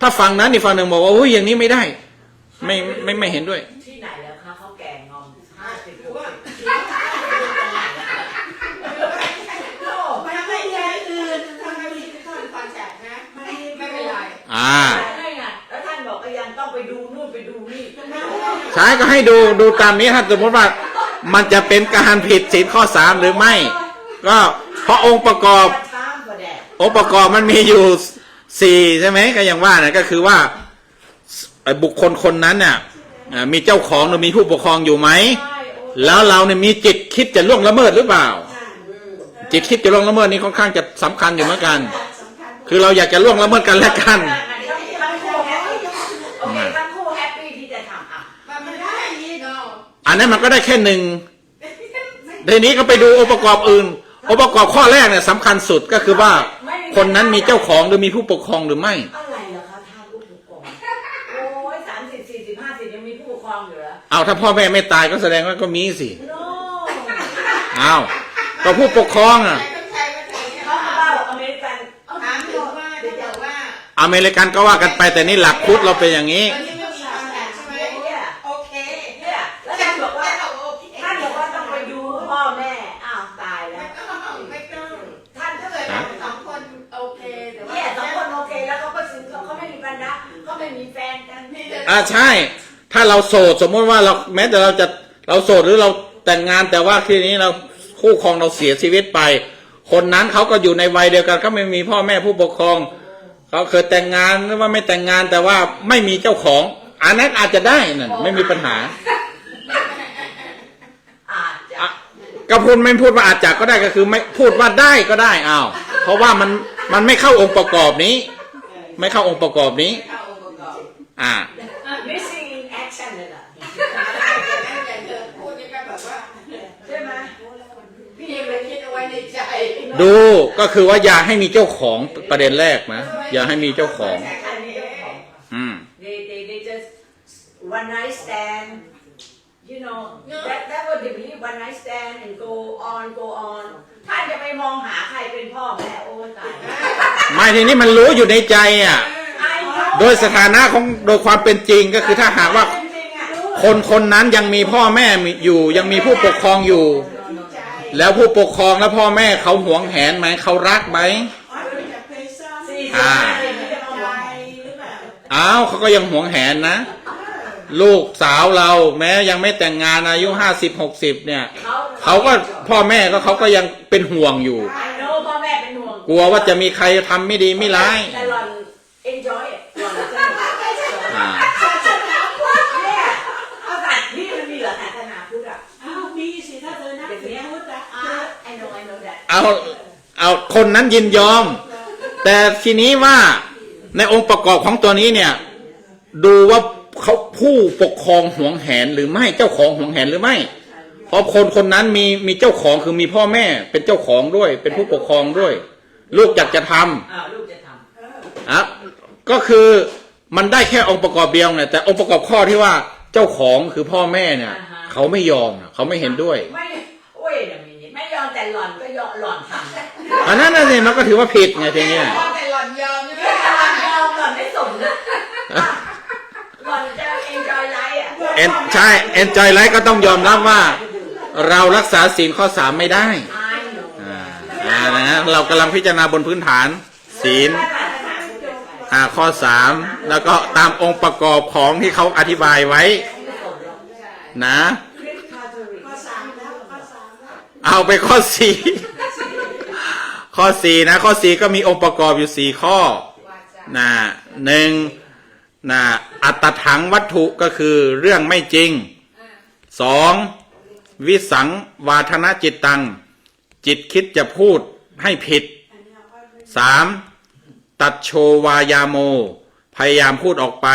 ถ้าฟังนั้นอีกฝั่งหนึ่งบอกว่าโอ้ยอย่างนี้ไม่ได้ไม่เห็นด้วย ที่ไหนแล้วคะเขาแก่งอม50 60 ไม่ให้ยายอื่นทำไมมีคอนแทคนะไม่เป็นไร ใช่ไงแล้วท่านบอกก็ยังต้องไปดูนู่นไปดูนี่ ใช่ก็ให้ดูตามนี้ถ้าสมมติว่ามันจะเป็นการผิดศีลข้อ 3หรือไม่ ก็เพราะองค์ประกอบมันมีอยู่4ใช่ไหมก็อย่างว่านะก็คือว่าบุคคลคนนั้นน่ะมีเจ้าของหรือมีผู้ปกครองอยู่ไหมแล้วเราเนี่ยมีจิตคิดจะล่วงละเมิดหรือเปล่าจิตคิดจะล่วงละเมิดนี่ค่อนข้างจะสำคัญอยู่เหมือนกัน คือเราอยากจะล่วงละเมิดกันและกัน โอเคทั้งคู่แฮปปี้ที่จะทำอ่ะ มันได้ยี่เนาะ อันนั้นมันก็ได้แค่หนึ่งทีนี้ก็ไปดูองค์ประกอบอื่นองค์ประกอบข้อแรกเนี่ยสำคัญสุดก็คือว่าคนนั้นมีเจ้าของหรือมีผู้ปกครองหรือไม่ อะไรเหรอคะท่านผู้ปกครองโอ้ย30 40 50ยังมีผู้ปกครองอยู่เหรอ เอาถ้าพ่อแม่ไม่ตายก็แสดงว่าก็มีสิ โน่ เอาก็ผู้ปกครองอ่ะ เขาเอาอเมริกัน ถามดูว่าจะบอกว่า อเมริกันก็ว่ากันไปแต่นี่หลักพุทธเราเป็นอย่างนี้ ตอนนี้ไม่มีคอนแทคใช่ไหมโอเค เนี่ยแล้วท่านบอกว่าต้องไปดูพ่อแม่อ้าวตายแล้ว ไม่ต้อง ท่านก็เลย สองคนโอเคแต่ว่า เนี่ย2 คนโอเคแล้วเขาก็ซึ้งเขาไม่มีปัญหาเขาไม่มีแฟนกันนี่เลย ใช่ ถ้าเราโสดสมมติว่าเราแม้แต่เราโสดหรือเราแต่งงานแต่ว่าทีนี้เราคู่ครองเราเสียชีวิตไป คนนั้นเขาก็อยู่ในวัยเดียวกันเขาไม่มีพ่อแม่ผู้ปกครองเขาเคยแต่งงานหรือว่าไม่แต่งงานแต่ว่าไม่มีเจ้าของอันนั้นอาจจะได้นั่นไม่มีปัญหา อาจจะ ก็พูดว่าอาจจะก็ได้ก็คือไม่พูดว่าได้ก็ได้อ้าวเพราะว่ามันไม่เข้าองค์ประกอบนี้ ไม่เข้าองค์ประกอบนี้ เข้าองค์ประกอบ missing in action เลยล่ะ แต่เธอพูดนี่ก็แบบว่า ใช่ไหม พี่ยังไม่คิดเอาไว้ในใจ ดูก็คือว่าอย่าให้มีเจ้าของประเด็นแรกนะอย่าให้มีเจ้าของ อันนี้เจ้าของ they just one night stand you know that what they believe one night stand and go on ท่านจะไปมองหาใครเป็นพ่อแม่โอ้ตาย ไม่ทีนี้มันรู้อยู่ในใจอ่ะ โดยสถานะของโดยความเป็นจริงก็คือถ้าหากว่าคนนั้นยังมีพ่อแม่อยู่ยังมีผู้ปกครองอยู่ แล้วผู้ปกครองและพ่อแม่เขาหวงแหนไหมเขารักไหมอ้าวเขาก็ยังหวงแหนนะ ลูกสาวเราแม้ยังไม่แต่งงานอายุ50-60เนี่ยเขาก็พ่อแม่ก็เขาก็ยังเป็นห่วงอยู่ พ่อแม่เป็นห่วง กลัวว่าจะมีใครทำไม่ดีไม่ร้าย แต่หล่อน enjoy it หล่อนสนุกเนี่ยเอาศาสตร์นี่มันมีเหรอศาสนาพุทธอ่ะ อ้าวมีสิถ้าเธอนับถือพุทธอ่ะ I know that เอาคนนั้นยินยอม แต่ทีนี้ว่าในองค์ประกอบของตัวนี้เนี่ยดูว่าเขาผู้ปกครองหวงแหนหรือไม่เจ้าของหวงแหนหรือไม่เพราะคนนั้นมีเจ้าของคือมีพ่อแม่เป็นเจ้าของด้วยเป็นผู้ปกครองด้วย ลูกอยากจะทำ ลูกจะทำ ก็คือมันได้แค่องค์ประกอบเดียวเนี่ยแต่องค์ประกอบข้อที่ว่าเจ้าของคือพ่อแม่เนี่ยเขาไม่ยอมเขาไม่เห็นด้วย ไม่โอ้ยไม่ยอมแต่หล่อนก็ยอมหล่อนทำ อันนั้นน่ะสิมันก็ถือว่าผิดไงทีเนี้ย แต่หล่อนยอมใช่ไหม หล่อนยอมหล่อนไม่สมนะหล่อนจะ enjoy life อ่ะ ใช่ enjoy life ก็ต้องยอมรับว่าเรารักษาศีลข้อ 3ไม่ได้นะเรากำลังพิจารณาบนพื้นฐานศีลข้อ 3แล้วก็ตามองค์ประกอบของที่เขาอธิบายไว้นะเอาไปข้อ 4ข้อ 4นะข้อ 4ก็มีองค์ประกอบอยู่4ข้อนะ1นะอัตถังวัตถุก็คือเรื่องไม่จริง 2. วิสังวาทนาจิตตังจิตคิดจะพูดให้ผิด 3. ตัดโชวายาโมพยายามพูดออกไป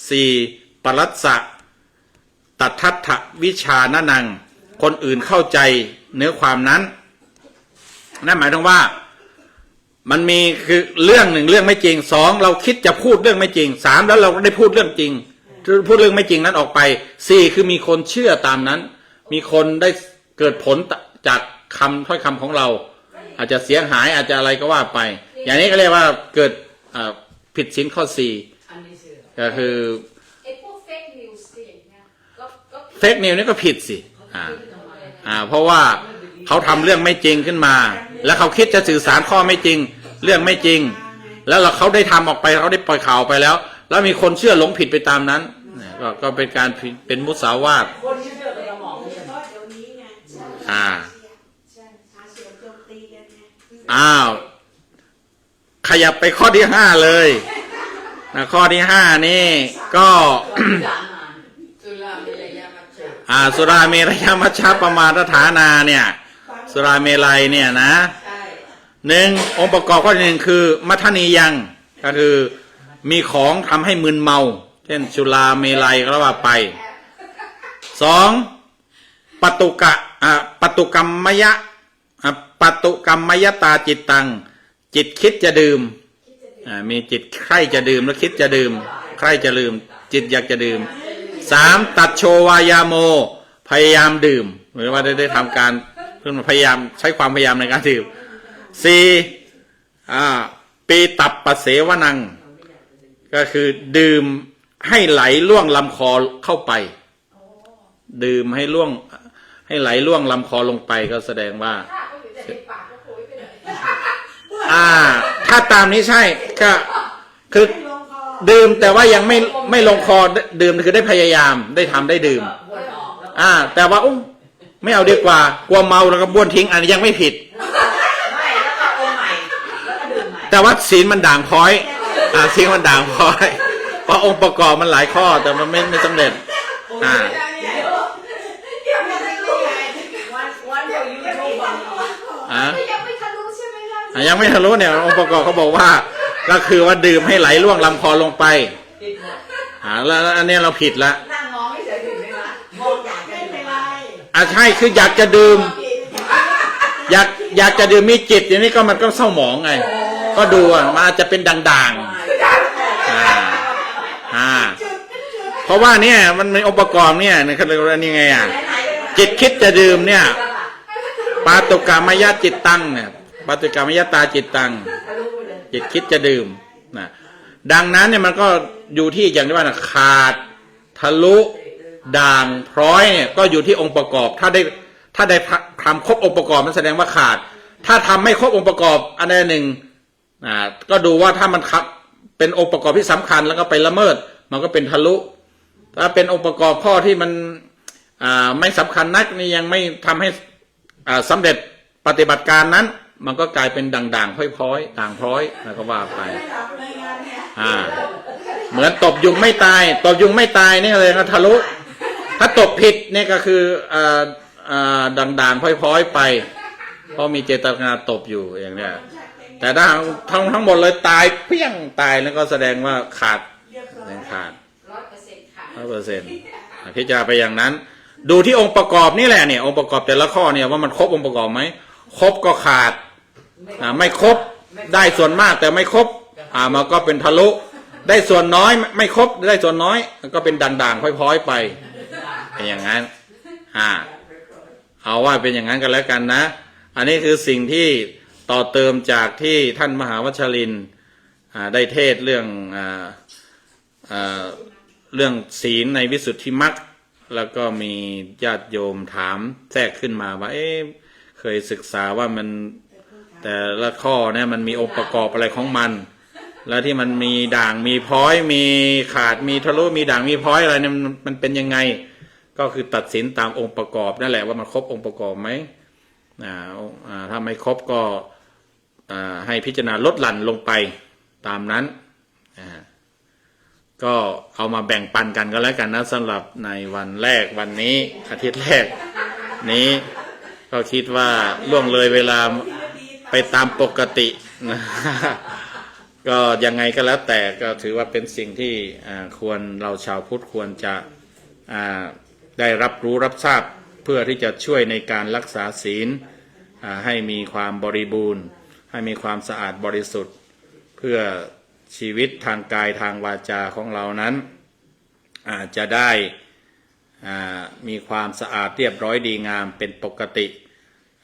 4. ปรัสสะตัทธัตถวิชานะนังคนอื่นเข้าใจเนื้อความนั้นนั่นหมายถึงว่ามันมีคือเรื่องหนึ่งเรื่องไม่จริง 2. เราคิดจะพูดเรื่องไม่จริง 3. แล้วเราได้พูดเรื่องจริงพูดเรื่องไม่จริงนั้นออกไป 4. คือมีคนเชื่อตามนั้นมีคนได้เกิดผลจากคำถ้อยคำของเราอาจจะเสียหายอาจจะอะไรก็ว่าไปอย่างนี้ก็เรียกว่าเกิดผิดศีลข้อ 4ก็คือ ไอ้พวกเฟกนิวส์อย่างเงี้ยก็ เฟกนิวนี่ก็ผิดสิเพราะว่าเขาทำเรื่องไม่จริงขึ้นมาแล้วเขาคิดจะสื่อสารข้อไม่จริงเรื่องไม่จริงแล้วเขาได้ทำออกไปเขาได้ปล่อยข่าวไปแล้วมีคนเชื่อหลงผิดไปตามนั้นก็เป็นการเป็นมุสาวาท คนเชื่อกับสมอง เฉพาะเดี๋ยวนี้ไง ใช่ ใช่หาเสียงโจมตีกันไง อ้าวขยับไปข้อที่ 5เลยนะข้อที่ 5นี่ก็ สุราเมรยมัชฌะ สุราเมรยมัชฌะปมาทฐานาเนี่ยสุราเมลัยเนี่ยนะ ใช่ 1. องค์ประกอบข้อที่ 1คือมัทนียังก็คือมีของทำให้มึนเมาเช่นสุราเมลัยก็ว่าไป 2. ปตุกะปตุกรรมยะปตุกรรมยตาจิตตังจิตคิดจะดื่มมีจิตใคร่จะดื่มแล้วคิดจะดื่มใคร่จะดื่มจิตอยากจะดื่ม 3. ตัดโชวายาโมพยายามดื่มหรือว่าได้ทำการเพื่อพยายามใช้ความพยายามในการดื่ม 4. ปีตับปะเสวนังก็คือดื่มให้ไหลล่วงลำคอเข้าไปดื่มให้ไหลล่วงลำคอลงไปก็แสดงว่า ถ้าเขาอยู่แต่ในปากก็โผล่ไปเลย ถ้าตามนี้ใช่ก็คือดื่มแต่ว่ายังไม่ลงคอดื่มคือได้พยายามได้ทำได้ดื่มแต่ว่าไม่เอาดีกว่ากลัวเมาแล้วก็บ้วนทิ้งอันนี้ยังไม่ผิด ไม่แล้วก็อมใหม่แล้วก็ดื่มใหม่ แต่ว่าศีลมันด่างพร้อยศีลมันด่างพร้อยเพราะองค์ประกอบมันหลายข้อแต่มันไม่สำเร็จวันเดียวยูทูบบอก ยังไม่ทะลุใช่ไหมล่ะ ยังไม่ทะลุเนี่ยองค์ประกอบเขาบอกว่าก็คือว่าดื่มให้ไหลล่วงลำคอลงไปแล้วอันนี้เราผิดละ นั่งมองไม่เฉยถึงไหมวะมองอยากจะ ไม่ ดื่ เป็น ม ไร ใช่คืออยากจะดื่มอยากจะดื่มมีจิตอย่างนี้ก็มันก็เศร้าหมองไงก็ดูมันอาจจะเป็นด่างเพราะว่าเนี่ยมันในองค์ประกอบเนี่ยเขาเรียกว่านี่ไงจิตคิดจะดื่มเนี่ยปาตุกามยจิตตังเนี่ยปาตุกามยตาจิตตังจิตคิดจะดื่มนะดังนั้นเนี่ยมันก็อยู่ที่อย่างที่ว่าขาดทะลุด่างพร้อยเนี่ยก็อยู่ที่องค์ประกอบถ้าได้ทำครบองค์ประกอบมันแสดงว่าขาดถ้าทำไม่ครบองค์ประกอบอันใดหนึ่งก็ดูว่าถ้ามันเป็นองค์ประกอบที่สำคัญแล้วก็ไปละเมิดมันก็เป็นทะลุถ้าเป็นองค์ประกอบข้อที่มันไม่สำคัญนักนี่ยังไม่ทำให้สำเร็จปฏิบัติการนั้นมันก็กลายเป็นด่างๆพร้อยๆด่างพร้อยแล้วก็ว่าไปเหมือนตบยุงไม่ตายตบยุงไม่ตายนี่เลยนะทะลุถ้าตบผิดนี่ก็คือด่างๆพร้อยๆไปเพราะมีเจตนาตบอยู่อย่างเนี้ยแต่ถ้าทั้งหมดเลยตายเพี้ยงตายแล้วก็แสดงว่าขาดขาด 100%ค่ะ 100%พิจารณาไปอย่างนั้นดูที่องค์ประกอบนี่แหละเนี่ยองค์ประกอบแต่ละข้อเนี่ยว่ามันครบองค์ประกอบไหมครบก็ขาดไม่ครบได้ส่วนมากแต่ไม่ครบมันก็เป็นทะลุได้ส่วนน้อยไม่ครบได้ส่วนน้อยก็เป็นด่างๆพร้อยๆไปเป็นอย่างนั้นเอาว่าเป็นอย่างนั้นกันแล้วกันนะอันนี้คือสิ่งที่ต่อเติมจากที่ท่านมหาวัชรินทร์ได้เทศเรื่องศีลในวิสุทธิมรรคแล้วก็มีญาติโยมถามแทรกขึ้นมาว่าเคยศึกษาว่ามันแต่ละข้อเนี่ยมันมีองค์ประกอบอะไรของมันแล้วที่มันมีด่างมีพร้อยมีขาดมีทะลุมีด่างมีพร้อยอะไรเนี่ยมันเป็นยังไงก็คือตัดสินตามองค์ประกอบนั่นแหละว่ามันครบองค์ประกอบไหมถ้าไม่ครบก็ให้พิจารณาลดหลั่นลงไปตามนั้น ก็เอามาแบ่งปันกันก็แล้วกันนะสำหรับในวันแรกวันนี้อาทิตย์แรกนี้ ก็คิดว่าล่วงเลยเวลาไปตามปกตินะ ก็ยังไงก็แล้วแต่ก็ถือว่าเป็นสิ่งที่ควรเราชาวพุทธควรจะได้รับรู้รับทราบเพื่อที่จะช่วยในการรักษาศีลให้มีความบริบูรณ์ให้มีความสะอาดบริสุทธิ์เพื่อชีวิตทางกายทางวาจาของเรานั้นจะได้มีความสะอาดเรียบร้อยดีงามเป็นปกติ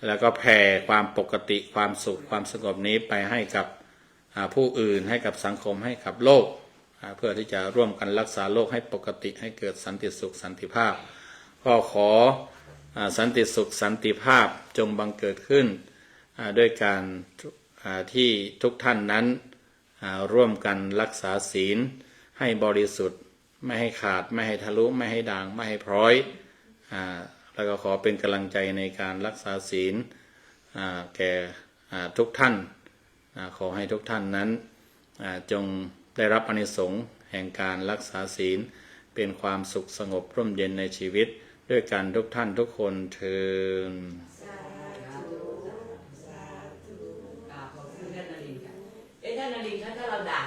แล้วก็แผ่ความปกติความสุขความสงบนี้ไปให้กับผู้อื่นให้กับสังคมให้กับโลกเพื่อที่จะร่วมกันรักษาโลกให้ปกติให้เกิดสันติสุขสันติภาพก็ขอสันติสุขสันติภาพจงบังเกิดขึ้นด้วยการที่ทุกท่านนั้นร่วมกันรักษาศีลให้บริสุทธิ์ไม่ให้ขาดไม่ให้ทะลุไม่ให้ด่างไม่ให้พร้อยแล้วก็ขอเป็นกำลังใจในการรักษาศีลแก่ทุกท่านขอให้ทุกท่านนั้นจงได้รับอานิสงส์แห่งการรักษาศีลเป็นความสุขสงบร่มเย็นในชีวิตด้วยกันทุกท่านทุกคนเทิน ท่านนรินทร์ถ้าเราด่า